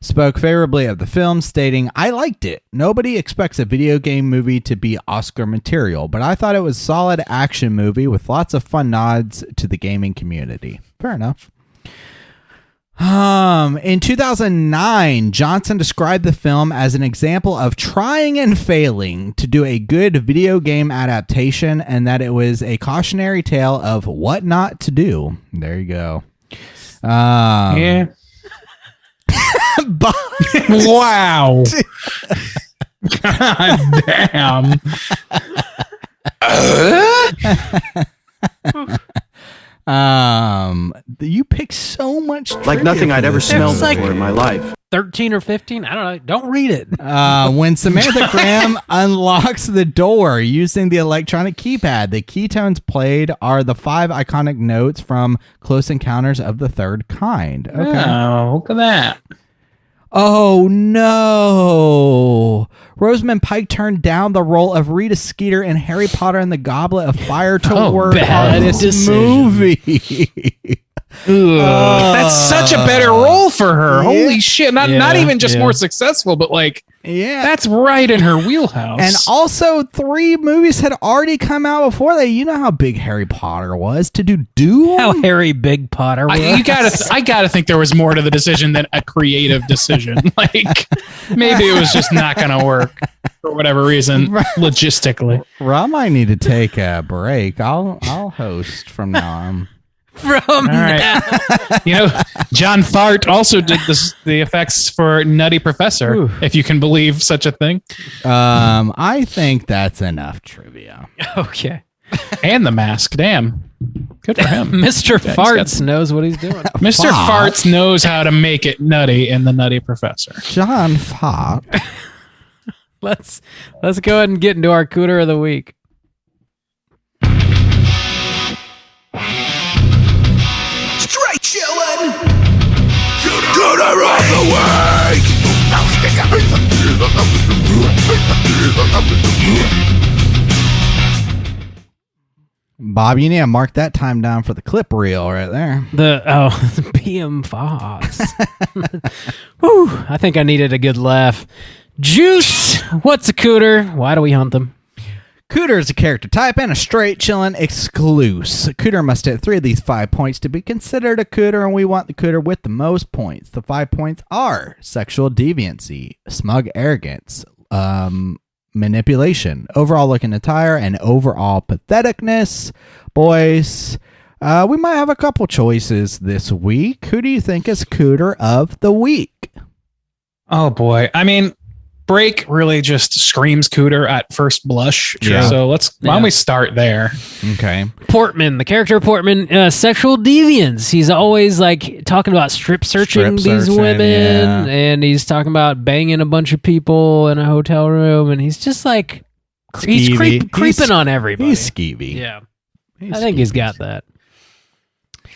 spoke favorably of the film, stating, "I liked it. Nobody expects a video game movie to be Oscar material, but I thought it was a solid action movie with lots of fun nods to the gaming community." Fair enough. In 2009, Johnson described the film as an example of trying and failing to do a good video game adaptation, and that it was a cautionary tale of what not to do. There you go. Yeah. Wow. God damn. You pick so much Like nothing I'd ever this. smelled before in my life. 13 or 15. I don't know. Don't read it. When Samantha Graham unlocks the door using the electronic keypad, the keytones played are the 5 iconic notes from Close Encounters of the Third Kind. Okay. Oh, look at that. Oh no! Rosamund Pike turned down the role of Rita Skeeter in Harry Potter and the Goblet of Fire to work on this movie. That's such a better role for her. Holy shit. Not even just more successful, but like, that's right in her wheelhouse. And also 3 movies had already come out before that. You know how big Harry Potter was to do how Harry Big Potter was. I gotta think there was more to the decision than a creative decision. Like maybe it was just not gonna work for whatever reason, logistically. Rob might need to take a break. I'll host from now on. You know, John Fart also did the effects for Nutty Professor, if you can believe such a thing. I think that's enough trivia. Okay. And The Mask. Damn. Good for him. Mr. Farts knows what he's doing. Mr. Farts knows how to make it nutty in The Nutty Professor. John Fart. Let's go ahead and get into our Cooter of the Week. Straight chillin'. Cooter of the week. Bob, you need to mark that time down for the clip reel right there. The PM Fox. Whew, I think I needed a good laugh. Juice. What's a Cooter? Why do we hunt them? Cooter is a character type and a straight chillin' exclusive. Cooter must hit 3 of these 5 points to be considered a Cooter, and we want the Cooter with the most points. The 5 points are sexual deviancy, smug arrogance, manipulation, overall looking attire, and overall patheticness. Boys, we might have a couple choices this week. Who do you think is Cooter of the Week? Oh boy. I mean, Brake really just screams Cooter at first blush. Yeah. So why don't we start there? Okay. Portman, the character of Portman, sexual deviance. He's always like talking about strip searching these women, and he's talking about banging a bunch of people in a hotel room, and he's just like he's creeping on everybody. He's skeevy. Yeah, I think he's got that.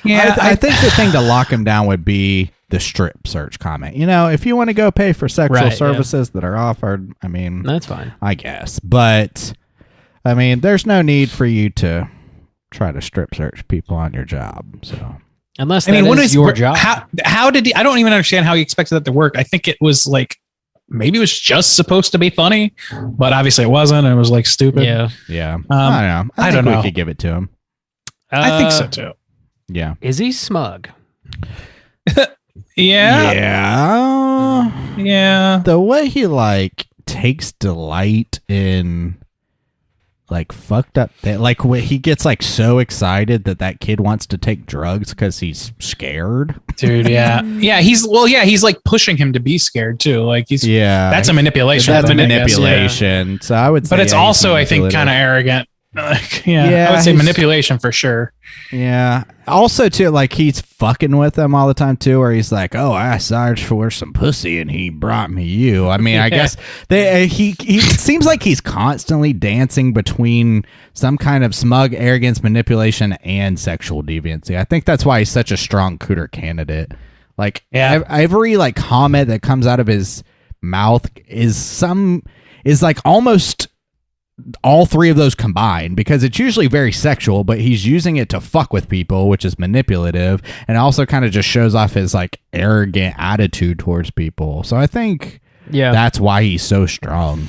Yeah, I think the thing to lock him down would be the strip search comment. You know, if you want to go pay for sexual services that are offered, I mean, that's fine, I guess. But I mean, there's no need for you to try to strip search people on your job. So unless what is your job? How did he? I don't even understand how he expected that to work. I think it was like maybe it was just supposed to be funny, but obviously it wasn't. It was like stupid. Yeah. I don't know. I think we could give it to him. I think so too. Yeah. Is he smug? Yeah. The way he like takes delight in like fucked up like when he gets like so excited that kid wants to take drugs because he's scared. Dude, yeah. He's like pushing him to be scared too. Like that's a manipulation. That's a manipulation. Yeah. So I would say, but it's also I think kind of arrogant. I would say manipulation for sure. Yeah. Also, too, like he's fucking with them all the time too, where he's like, "Oh, I searched for some pussy and he brought me you." I mean, I guess he seems like he's constantly dancing between some kind of smug arrogance, manipulation, and sexual deviancy. I think that's why he's such a strong Cooter candidate. Like every like comment that comes out of his mouth is like almost all 3 of those combined, because it's usually very sexual, but he's using it to fuck with people, which is manipulative, and also kind of just shows off his like arrogant attitude towards people. So I think that's why he's so strong.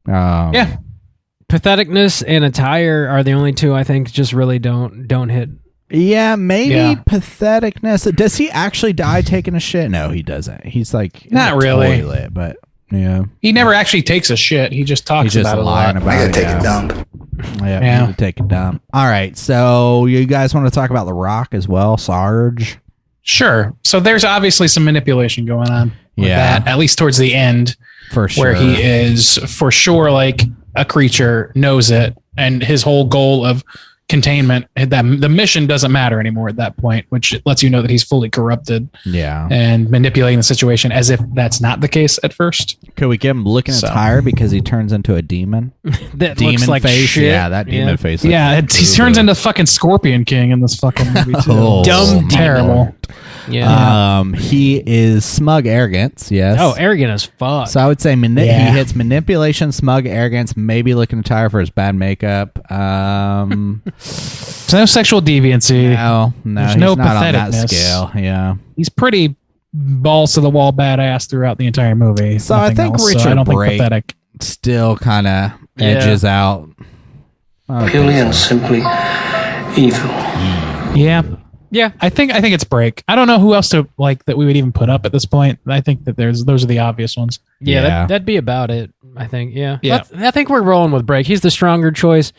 Patheticness and attire are the only 2 I think just really don't hit. Yeah, maybe patheticness. Does he actually die taking a shit? No, he doesn't. He's like not really toilet, but yeah, he never actually takes a shit. He just talks about it. I gotta take a dump. Yeah, to take a dump. All right, so you guys want to talk about The Rock as well, Sarge? Sure. So there's obviously some manipulation going on with that, at least towards the end, for sure, where he is for sure like a creature, knows it, and his whole goal of containment. That the mission doesn't matter anymore at that point, which lets you know that he's fully corrupted. Yeah. And manipulating the situation as if that's not the case at first. Could we get him looking at tire because he turns into a demon? That demon looks like face. shit. Yeah, that demon face. Yeah, he turns into fucking Scorpion King in this fucking movie too. Dumb terrible. Yeah. He is smug arrogance. Yes. Oh, arrogant as fuck. So I would say he hits manipulation, smug arrogance, maybe looking at tire for his bad makeup. There's no sexual deviancy. No, There's he's no not on that patheticness. scale. Yeah. He's pretty balls to the wall badass throughout the entire movie. So I think Richard I don't Brake think pathetic. still kind of edges out. Purely and simply evil. Yeah. Yeah. I think it's Brake. I don't know who else to like that we would even put up at this point. I think that those are the obvious ones. Yeah, that'd be about it. I think. Yeah. Yeah. I think we're rolling with Brake. He's the stronger choice.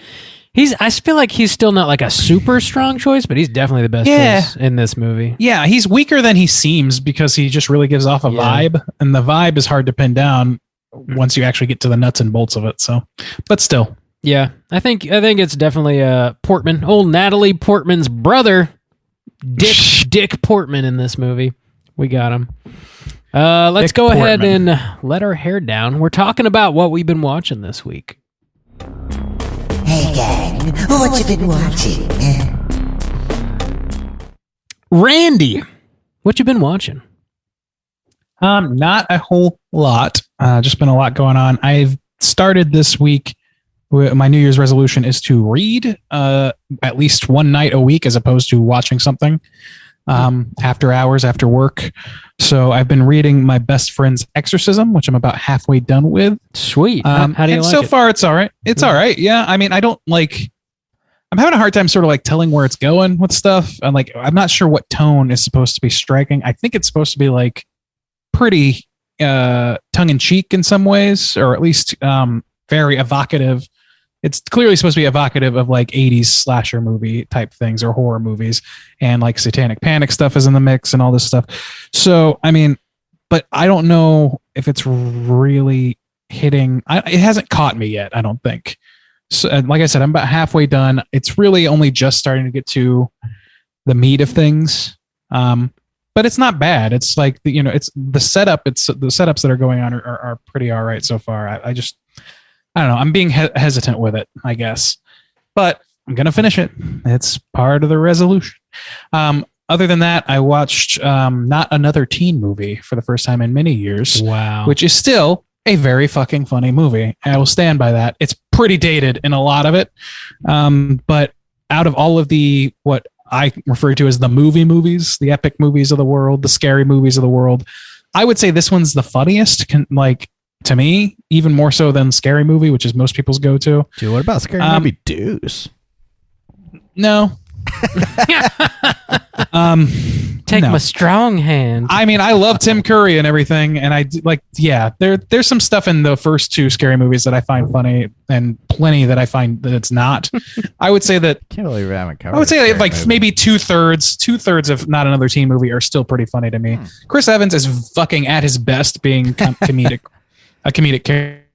I feel like he's still not like a super strong choice, but he's definitely the best choice in this movie. Yeah, he's weaker than he seems because he just really gives off a vibe, and the vibe is hard to pin down once you actually get to the nuts and bolts of it. So, but still. Yeah, I think it's definitely Portman, old Natalie Portman's brother, Dick Portman in this movie. We got him. Let's go ahead and let our hair down. We're talking about what we've been watching this week. Hey gang, what you been watching? Randy, what you been watching? Not a whole lot. Just been a lot going on. I've started this week. My New Year's resolution is to read at least one night a week as opposed to watching something after hours, after work. So I've been reading my best friend's Exorcism, which I'm about halfway done with. Sweet. How do you like it? So far, it's all right. It's all right. Yeah. I mean, I'm having a hard time sort of like telling where it's going with stuff. I'm not sure what tone is supposed to be striking. I think it's supposed to be like pretty tongue in cheek in some ways, or at least very evocative. It's clearly supposed to be evocative of like 80s slasher movie type things or horror movies, and like Satanic Panic stuff is in the mix and all this stuff. So, I mean, but I don't know if it's really hitting. It hasn't caught me yet, I don't think. So, like I said, I'm about halfway done. It's really only just starting to get to the meat of things. But it's not bad. It's like, it's the setup. It's the setups that are going on are pretty all right so far. I don't know. I'm being hesitant with it, I guess, but I'm going to finish it. It's part of the resolution. Other than that, I watched Not Another Teen Movie for the first time in many years. Wow. Which is still a very fucking funny movie. I will stand by that. It's pretty dated in a lot of it. But out of all of the, what I refer to as the movies, the epic movies of the world, the scary movies of the world, I would say this one's the funniest. To me, even more so than Scary Movie, which is most people's go-to. Dude, what about Scary Movie Deuce? No. Take my strong hand. I mean, I love Tim Curry and everything, and there's some stuff in the first two Scary Movies that I find funny, and plenty that I find that it's not. I would say that Can't believe we haven't covered. I would say Scary like Movie. maybe two-thirds of Not Another Teen Movie are still pretty funny to me. Chris Evans is fucking at his best being comedic. A comedic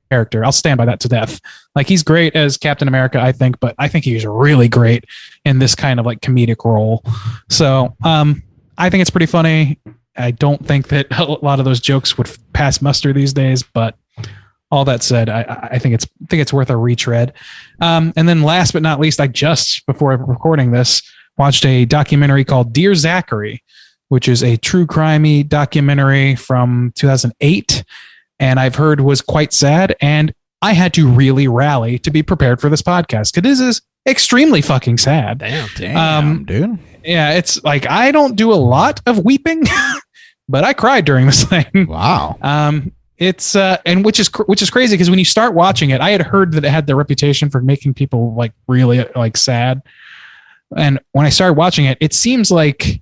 character. I'll stand by that to death. Like, he's great as Captain America, I think, but I think he's really great in this kind of like comedic role. So I think it's pretty funny. I don't think that a lot of those jokes would pass muster these days, but all that said, I think it's worth a retread. And then last but not least, I just before recording this watched a documentary called Dear Zachary, which is a true crimey documentary from 2008. And I've heard was quite sad, and I had to really rally to be prepared for this podcast because this is extremely fucking sad. Damn, dude. Yeah, it's like I don't do a lot of weeping, but I cried during this thing. Wow. It's and which is crazy because when you start watching it, I had heard that it had the reputation for making people like really like sad, and when I started watching it, it seems like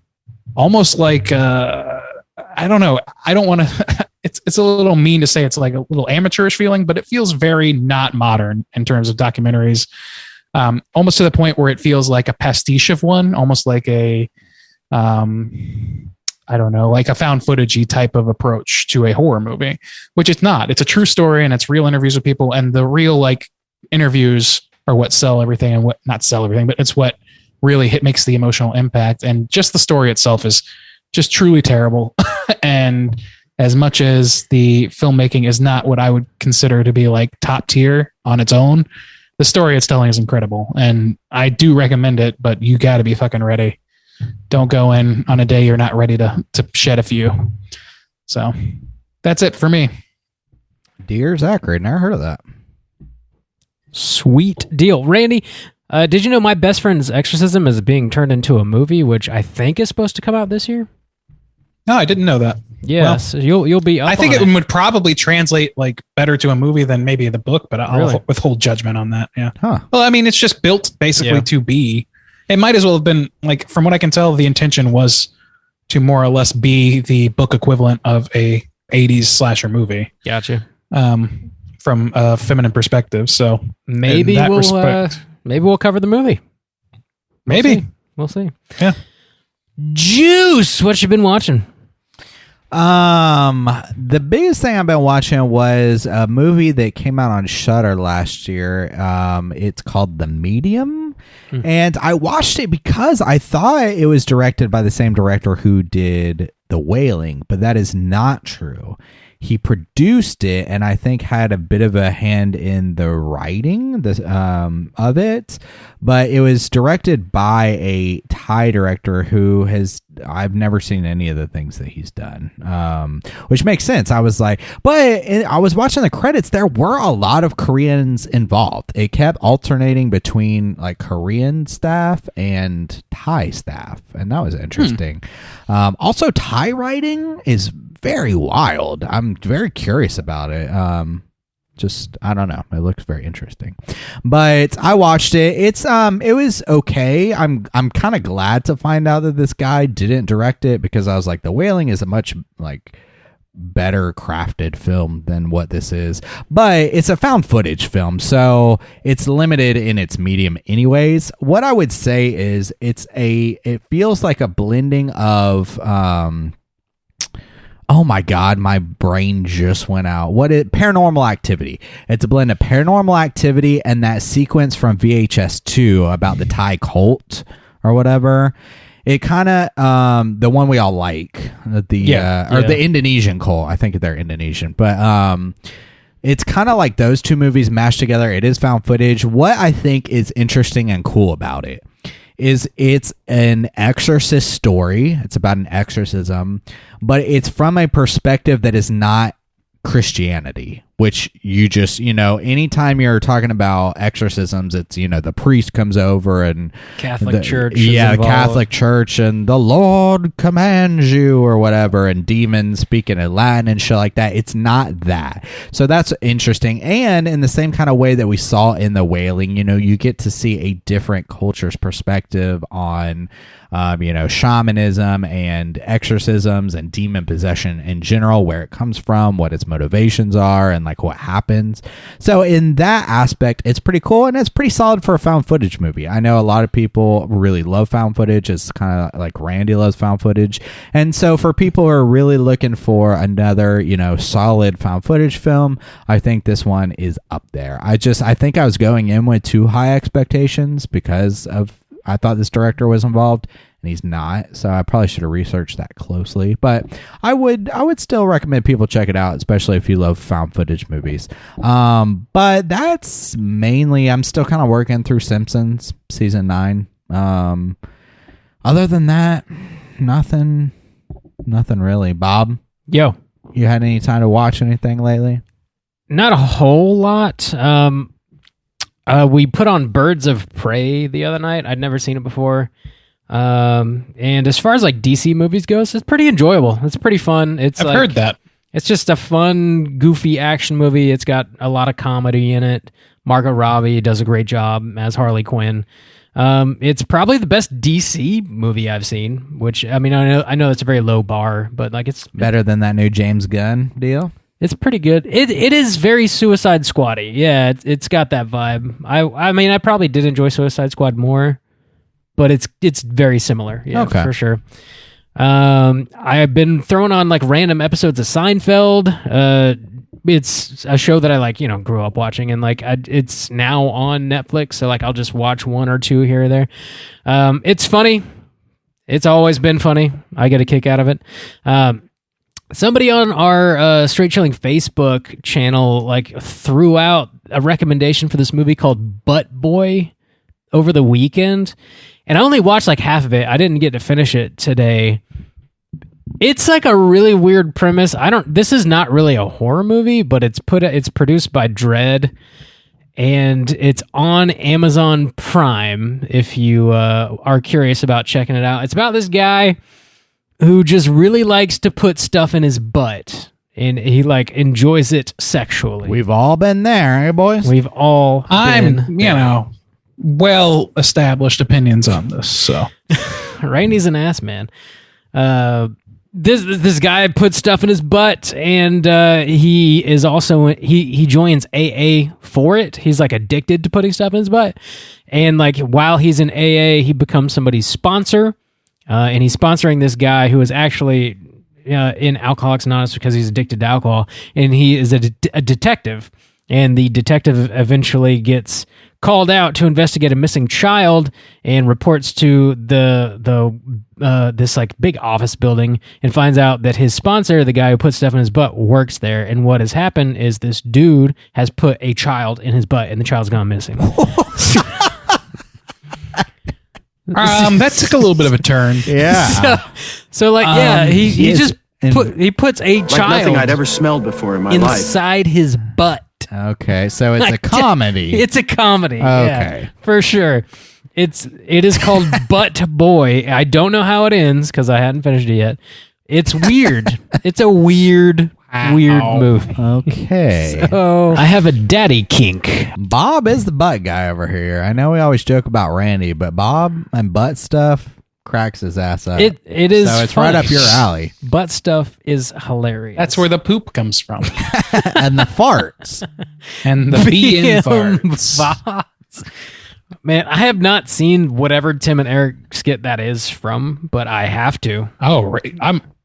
almost like I don't know. I don't want to. It's a little mean to say it's like a little amateurish feeling, but it feels very not modern in terms of documentaries. Almost to the point where it feels like a pastiche of one, almost like a, I don't know, like a found footage-y type of approach to a horror movie, which it's not. It's a true story and it's real interviews with people, and the real like interviews are what sell everything, and what not sell everything, but it's what really makes the emotional impact. And just the story itself is just truly terrible. And as much as the filmmaking is not what I would consider to be like top tier on its own, the story it's telling is incredible. And I do recommend it, but you got to be fucking ready. Don't go in on a day you're not ready to shed a few. So that's it for me. Dear Zachary, never heard of that. Sweet deal. Randy, did you know My Best Friend's Exorcism is being turned into a movie, which I think is supposed to come out this year? No, I didn't know that. Yeah, well, so you'll be up I think on it would probably translate like better to a movie than maybe the book, but I'll withhold judgment on that. Yeah. Huh. Well, I mean, it's just built basically to be. It might as well have been, like, from what I can tell, the intention was to more or less be the book equivalent of a 80s slasher movie. Gotcha. From a feminine perspective. So maybe we'll cover the movie. Maybe. We'll see. Yeah. Juice, what you been watching? The biggest thing I've been watching was a movie that came out on Shudder last year. It's called The Medium. And I watched it because I thought it was directed by the same director who did The Wailing, but that is not true. He produced it and I think had a bit of a hand in the writing of it, but it was directed by a Thai director who I've never seen any of the things that he's done, which makes sense. I was like, but I was watching the credits. There were a lot of Koreans involved. It kept alternating between like Korean staff and Thai staff, and that was interesting. Also, Thai writing is very wild. I'm very curious about it. I don't know. It looks very interesting. But I watched it. It was okay. I'm kind of glad to find out that this guy didn't direct it, because I was like, The Wailing is a much like better crafted film than what this is. But it's a found footage film, so it's limited in its medium anyways. What I would say is it feels like a blending of oh my God, my brain just went out. Paranormal Activity. It's a blend of Paranormal Activity and that sequence from VHS 2 about the Thai cult or whatever. It kind of, the one we all like, the Indonesian cult. I think they're Indonesian, but it's kind of like those two movies mashed together. It is found footage. What I think is interesting and cool about it is it's an exorcist story. It's about an exorcism, but it's from a perspective that is not Christianity, which you just, anytime you're talking about exorcisms, it's, the priest comes over and Catholic Church. Yeah, Catholic Church and the Lord commands you or whatever, and demons speaking in Latin and shit like that. It's not that. So that's interesting. And in the same kind of way that we saw in The Wailing, you get to see a different culture's perspective on shamanism and exorcisms and demon possession in general, where it comes from, what its motivations are, and like what happens. So in that aspect, it's pretty cool, and it's pretty solid for a found footage movie. I know a lot of people really love found footage. It's kind of like Randy loves found footage. And so for people who are really looking for another, solid found footage film, I think this one is up there. I think I was going in with too high expectations because I thought this director was involved, and he's not. So I probably should have researched that closely. But I would still recommend people check it out, especially if you love found footage movies. But that's mainly, I'm still kind of working through Simpsons season 9. Other than that, nothing really. Bob, yo, you had any time to watch anything lately? Not a whole lot. We put on Birds of Prey the other night. I'd never seen it before. And as far as like DC movies goes, it's pretty enjoyable. It's pretty fun. I've heard that. It's just a fun, goofy action movie. It's got a lot of comedy in it. Margot Robbie does a great job as Harley Quinn. It's probably the best DC movie I've seen, which, I mean, I know it's a very low bar, but like it's better than that new James Gunn deal. It's pretty good. It is very Suicide Squad-y. Yeah, it's got that vibe. I mean, I probably did enjoy Suicide Squad more, but it's very similar. Yeah, okay. For sure. I've been throwing on like random episodes of Seinfeld. it's a show that I like, grew up watching, and like it's now on Netflix, so like I'll just watch one or two here or there. It's funny. It's always been funny. I get a kick out of it. Somebody on our Straight Chilling Facebook channel like threw out a recommendation for this movie called Butt Boy over the weekend, and I only watched like half of it. I didn't get to finish it today. It's like a really weird premise. This is not really a horror movie, but it's produced by Dread, and it's on Amazon Prime if you are curious about checking it out. It's about this guy who just really likes to put stuff in his butt, and he like enjoys it sexually. We've all been there, eh, boys? We've all been well established opinions on this. So Randy's an ass man. This guy puts stuff in his butt, and he is also he joins AA for it. He's like addicted to putting stuff in his butt, and like while he's in AA, he becomes somebody's sponsor, and he's sponsoring this guy who is actually in Alcoholics Anonymous because he's addicted to alcohol, and he is a detective, and the detective eventually gets called out to investigate a missing child and reports to this like big office building and finds out that his sponsor, the guy who puts stuff in his butt, works there. And what has happened is this dude has put a child in his butt and the child's gone missing. That took a little bit of a turn. Yeah. So he puts a child nothing I'd ever smelled before in my life inside his butt. Okay, so it's a comedy. It's a comedy. Okay. Yeah, for sure. It is called Butt Boy. I don't know how it ends because I hadn't finished it yet. It's weird. It's a weird movie. Okay. So I have a daddy kink. Bob is the butt guy over here. I know we always joke about Randy, but Bob and butt stuff cracks his ass up. It is. So it's funny. right up your alley. Butt stuff is hilarious. That's where the poop comes from. And the farts. And the being farts. Man, I have not seen whatever Tim and Eric skit that is from, but I have to. Oh, right.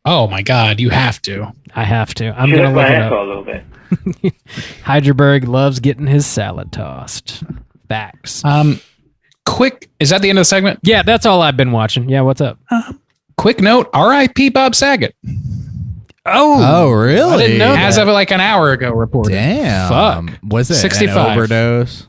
Oh my God, you have to. I have to. I'm gonna look it up. A little bit. Heidelberg loves getting his salad tossed. Facts. Quick, is that the end of the segment? Yeah, that's all I've been watching. Yeah, what's up? Quick note: R.I.P. Bob Saget. Oh, really? I didn't know As that. of like an hour ago, reported. Damn. Fuck. Was it 65. an overdose?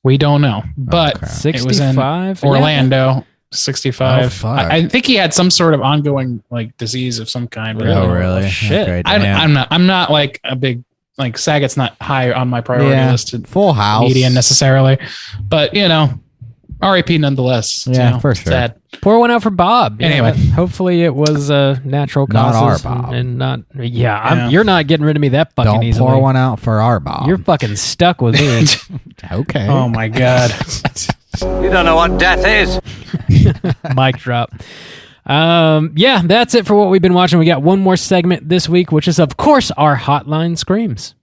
We don't know, but Okay. it was in 65? Orlando. 65. Oh, fuck. I think he had some sort of ongoing like disease of some kind. But Oh, really? shit. Okay, damn. I'm not like a big like Saget's not high on my priority list to Full House. media necessarily, but R.I.P. nonetheless. Yeah, for sure. Sad. Pour one out for Bob. Anyway. Hopefully it was natural Not causes. our Bob. And not. You're not getting rid of me that fucking Don't easily. pour one out for our Bob. You're fucking stuck with me. okay. Oh my God. You don't know what death is. Mic drop. That's it for what we've been watching. We got one more segment this week, which is, of course, our Hotline Screams.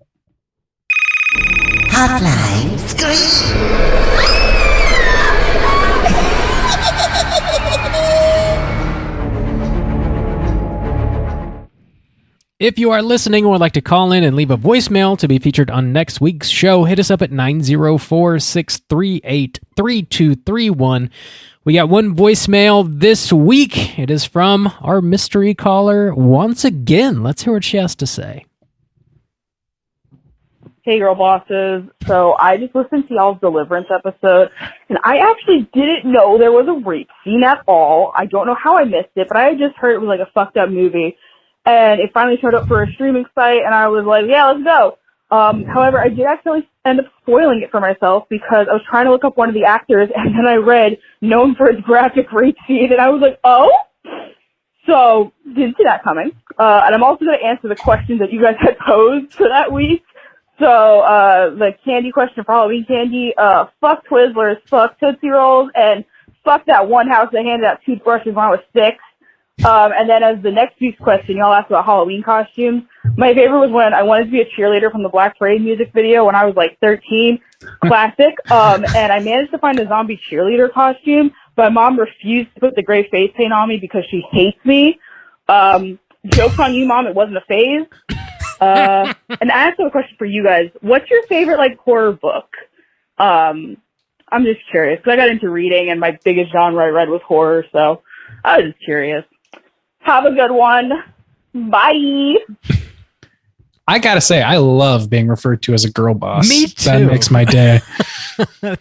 Hotline Scream. If you are listening or would like to call in and leave a voicemail to be featured on next week's show, hit us up at 904-638-3231. We got one voicemail this week. It is from our mystery caller once again. Let's hear what she has to say. Hey, girl bosses. So I just listened to y'all's Deliverance episode, and I actually didn't know there was a rape scene at all. I don't know how I missed it, but I had just heard it was like a fucked up movie. And it finally showed up for a streaming site, and I was like, yeah, let's go. However, I did actually end up spoiling it for myself because I was trying to look up one of the actors, and then I read known for his graphic rape scene, and I was like, oh? So, didn't see that coming. And I'm also going to answer the questions that you guys had posed for that week. So, the candy question for Halloween candy, fuck Twizzlers, fuck Tootsie Rolls, and fuck that one house that handed out toothbrushes when I was 6. And then as the next week's question, y'all asked about Halloween costumes. My favorite was when I wanted to be a cheerleader from the Black Parade music video when I was like 13. Classic. And I managed to find a zombie cheerleader costume, but my mom refused to put the gray face paint on me because she hates me. Joke's on you, Mom, it wasn't a phase. And I also have a question for you guys. What's your favorite like horror book? I'm just curious because I got into reading, and my biggest genre I read was horror, so I was just curious. Have a good one. Bye. I gotta say, I love being referred to as a girl boss. Me too. That makes my day.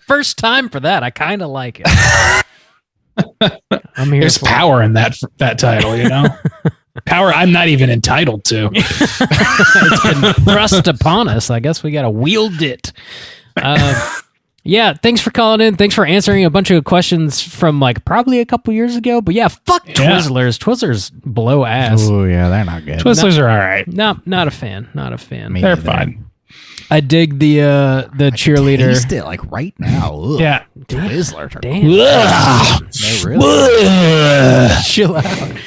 First time for that. I kind of like it. I'm here. There's power in that title, you know? Power I'm not even entitled to. It's been thrust upon us. I guess we got to wield it. Yeah, thanks for calling in. Thanks for answering a bunch of questions from like probably a couple years ago. But yeah, fuck Twizzlers. Twizzlers blow ass. Oh yeah, they're not good. Twizzlers are all right. Not a fan. Not a fan. They're fine. I dig the cheerleader. Taste it like right now. Ugh. Yeah, Twizzlers are damn. They really Chill out.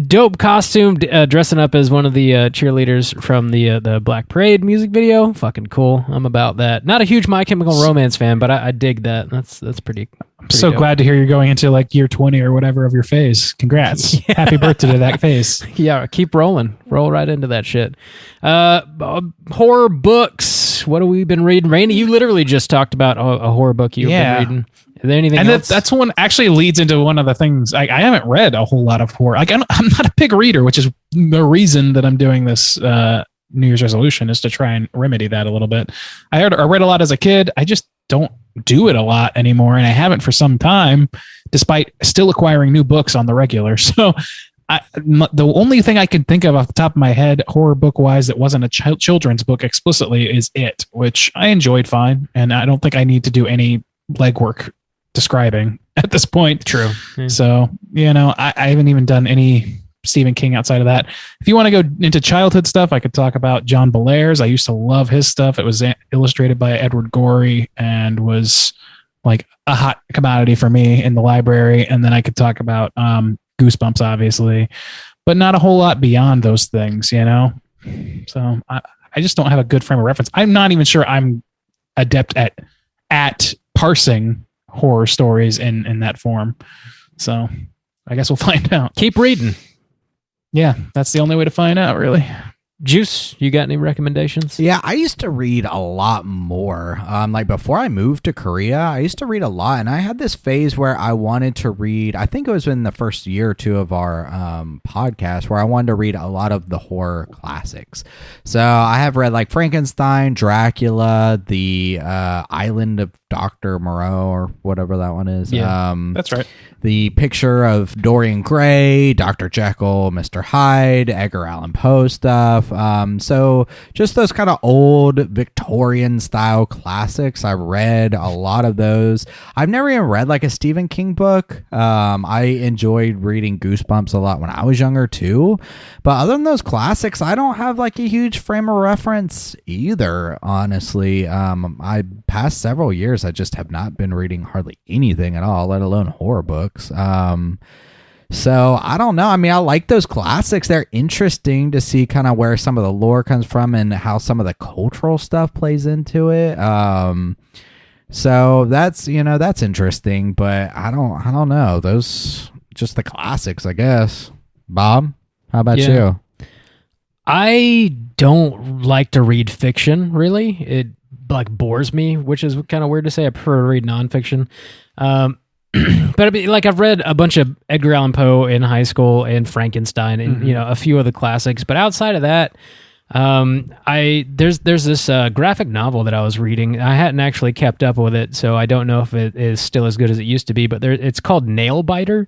Dope costume, dressing up as one of the cheerleaders from the Black Parade music video. Fucking cool. I'm about that. Not a huge My Chemical Romance fan, but I dig that. That's pretty. I'm so dope. glad to hear you're going into like year 20 or whatever of your phase. Congrats. Yeah. Happy birthday to that phase. Yeah, keep rolling. Roll right into that shit. Horror books. What have we been reading? Randy, you literally just talked about a horror book you've been reading. Is there anything else? That's one actually leads into one of the things. I haven't read a whole lot of horror. Like I'm not a big reader, which is the reason that I'm doing this New Year's resolution is to try and remedy that a little bit. I read a lot as a kid. I just don't do it a lot anymore, and I haven't for some time, despite still acquiring new books on the regular. So the only thing I can think of off the top of my head, horror book wise, that wasn't a children's book explicitly, is It, which I enjoyed fine, and I don't think I need to do any legwork describing at this point. True. Yeah. So, I haven't even done any Stephen King outside of that. If you want to go into childhood stuff, I could talk about John Belair's. I used to love his stuff. It was illustrated by Edward Gorey and was like a hot commodity for me in the library. And then I could talk about Goosebumps, obviously, but not a whole lot beyond those things, So I just don't have a good frame of reference. I'm not even sure I'm adept at parsing horror stories in that form. So I guess we'll find out. Keep reading. Yeah, that's the only way to find out, really. Juice, you got any recommendations? Yeah, I used to read a lot more. Like before I moved to Korea, I used to read a lot, and I had this phase where I wanted to read, I think it was in the first year or two of our podcast, where I wanted to read a lot of the horror classics. So I have read like Frankenstein, Dracula, the Island of Dr. Moreau, or whatever that one is. Yeah, that's right. The Picture of Dorian Gray, Dr. Jekyll, Mr. Hyde, Edgar Allan Poe stuff. So just those kind of old Victorian style classics. I read a lot of those. I've never even read like a Stephen King book. I enjoyed reading Goosebumps a lot when I was younger too. But other than those classics, I don't have like a huge frame of reference either, honestly. I past several years, I just have not been reading hardly anything at all, let alone horror books. So I don't know. I mean, I like those classics. They're interesting to see kind of where some of the lore comes from and how some of the cultural stuff plays into it. So that's interesting, but I don't know. Those just the classics, I guess. Bob, how about you? I don't like to read fiction, really. It like bores me, which is kind of weird to say. I prefer to read nonfiction. But I mean, like I've read a bunch of Edgar Allan Poe in high school and Frankenstein and a few of the classics. But outside of that, there's this graphic novel that I was reading. I hadn't actually kept up with it, so I don't know if it is still as good as it used to be. But it's called Nailbiter.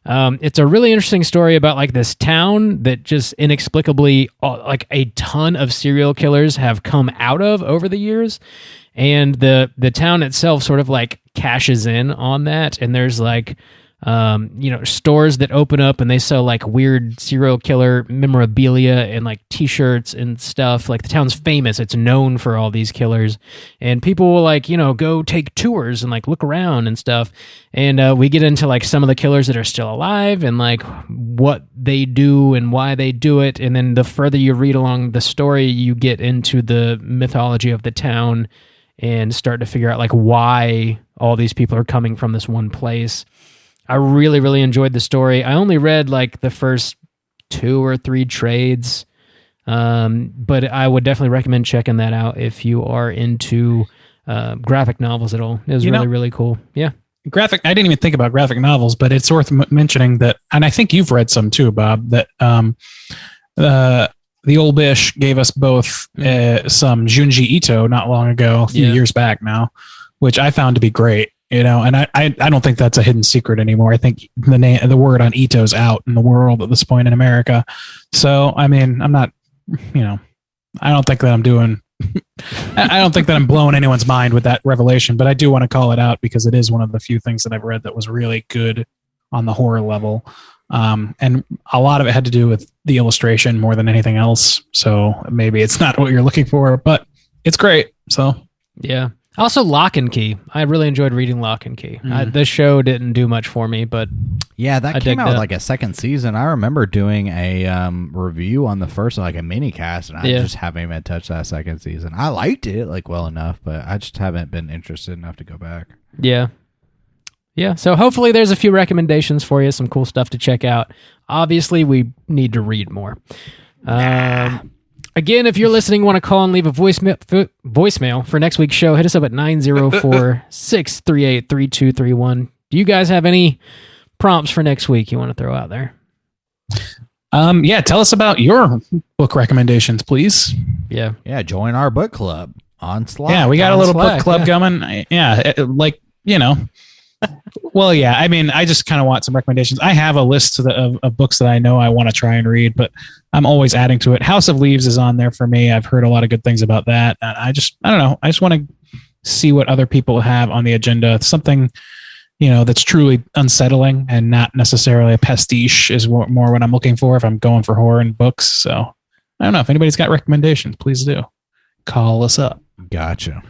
It's a really interesting story about like this town that just inexplicably like a ton of serial killers have come out of over the years. And the town itself sort of like cashes in on that. And there's like, stores that open up and they sell like weird serial killer memorabilia and like t-shirts and stuff. Like the town's famous. It's known for all these killers. And people will like, go take tours and like look around and stuff. And we get into like some of the killers that are still alive and like what they do and why they do it. And then the further you read along the story, you get into the mythology of the town and start to figure out like why all these people are coming from this one place. I really, really enjoyed the story. I only read like the first 2 or 3 trades. But I would definitely recommend checking that out if you are into graphic novels at all. It was really cool. Yeah. I didn't even think about graphic novels, but it's worth mentioning that, and I think you've read some too, Bob, that the old Bish gave us both some Junji Ito not long ago, a few years back now, which I found to be great. And I don't think that's a hidden secret anymore. I think the word on Ito's out in the world at this point in America. So, I mean, I'm not, I don't think that I'm doing, I don't think that I'm blowing anyone's mind with that revelation, but I do want to call it out because it is one of the few things that I've read that was really good on the horror level. And a lot of it had to do with the illustration more than anything else. So maybe it's not what you're looking for, but it's great. So yeah. Also, Lock and Key. I really enjoyed reading Lock and Key. This show didn't do much for me, but yeah, that came out with like a second season. I remember doing a review on the first, like a mini cast, and I just haven't even touched that second season. I liked it like well enough, but I just haven't been interested enough to go back. Yeah. Yeah, so hopefully there's a few recommendations for you, some cool stuff to check out. Obviously, we need to read more. Again, if you're listening, want to call and leave a voicemail for next week's show, hit us up at 904-638-3231. Do you guys have any prompts for next week you want to throw out there? Yeah, tell us about your book recommendations, please. Yeah. Yeah, join our book club on Slack. Yeah, we got a little book club going. Yeah, well, yeah, I mean, I just kind of want some recommendations. I have a list of books that I know I want to try and read, but I'm always adding to it. House of Leaves is on there for me. I've heard a lot of good things about that. And I don't know. I just want to see what other people have on the agenda. Something, that's truly unsettling and not necessarily a pastiche is more what I'm looking for if I'm going for horror and books. So I don't know. If anybody's got recommendations, please do. Call us up. Gotcha.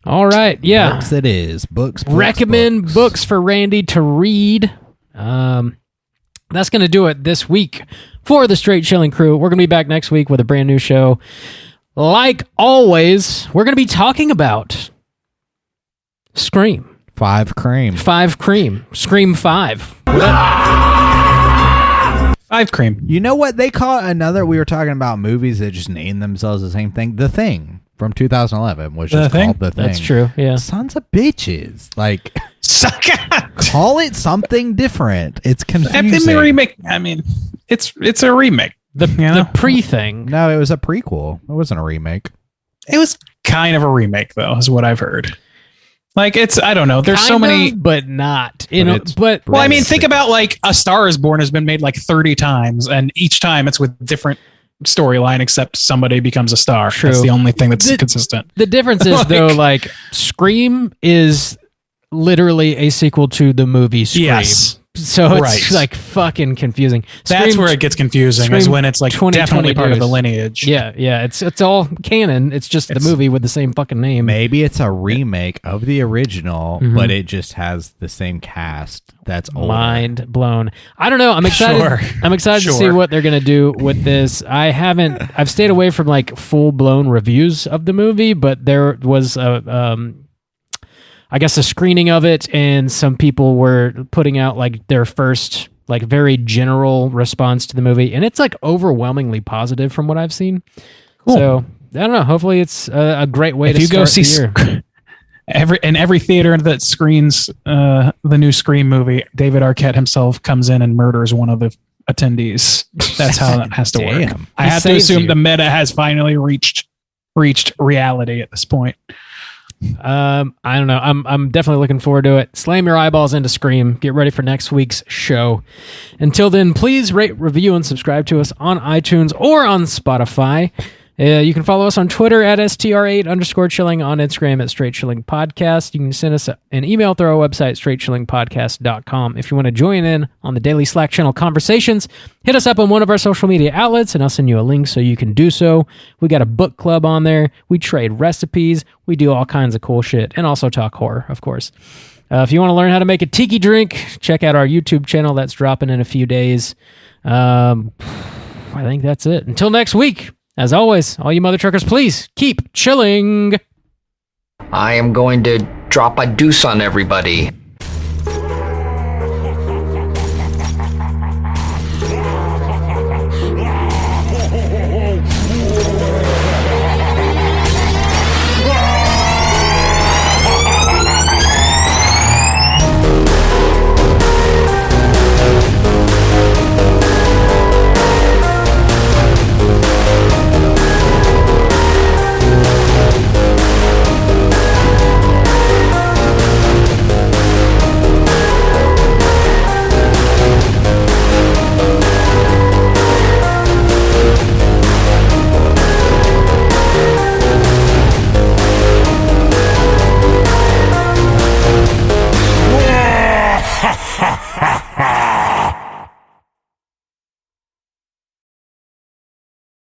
All right, yeah. Books it is. Books. Recommend books for Randy to read. That's going to do it this week for the Straight Chilling crew. We're going to be back next week with a brand new show. Like always, we're going to be talking about Scream. 5 Cream. Scream 5. 5 Cream. You know what they call it? We were talking about movies that just name themselves the same thing. The Thing. From 2011, which is called The Thing. That's true, yeah. Sons of bitches. Like, call it something different. It's confusing. The remake, I mean, it's a remake. The pre-thing. No, it was a prequel. It wasn't a remake. It was kind of a remake, though, is what I've heard. Like, I don't know. There's kind so many... but not. Well, I mean, think about, like, A Star is Born has been made, like, 30 times, and each time it's with different storyline, except somebody becomes a star. True. That's the only thing that's consistent. The difference is though, like Scream is literally a sequel to the movie Scream. Yes. So it's like fucking confusing. That's where it gets confusing, is when it's like definitely part of the lineage. Yeah. It's all canon. It's just the movie with the same fucking name. Maybe it's a remake of the original, but it just has the same cast. That's older. Mind blown. I don't know. I'm excited. Sure. I'm excited to see what they're gonna do with this. I've stayed away from like full blown reviews of the movie, but there was a screening of it, and some people were putting out like their first like very general response to the movie, and it's like overwhelmingly positive from what I've seen. Cool. So I don't know. Hopefully, it's a great way to start the year. Every theater that screens the new Scream movie, David Arquette himself comes in and murders one of the attendees. That's how that has to work. I have to assume the meta has finally reached reality at this point. I don't know. I'm definitely looking forward to it. Slam your eyeballs into Scream. Get ready for next week's show. Until then, please rate, review, and subscribe to us on iTunes or on Spotify. You can follow us on Twitter at STR8_chilling, on Instagram at Straight Chilling Podcast. You can send us an email through our website, straightchillingpodcast.com. If you want to join in on the daily Slack channel conversations, hit us up on one of our social media outlets, and I'll send you a link so you can do so. We got a book club on there. We trade recipes. We do all kinds of cool shit, and also talk horror, of course. If you want to learn how to make a tiki drink, check out our YouTube channel. That's dropping in a few days. I think that's it. Until next week. As always, all you mother truckers, please keep chilling. I am going to drop a deuce on everybody.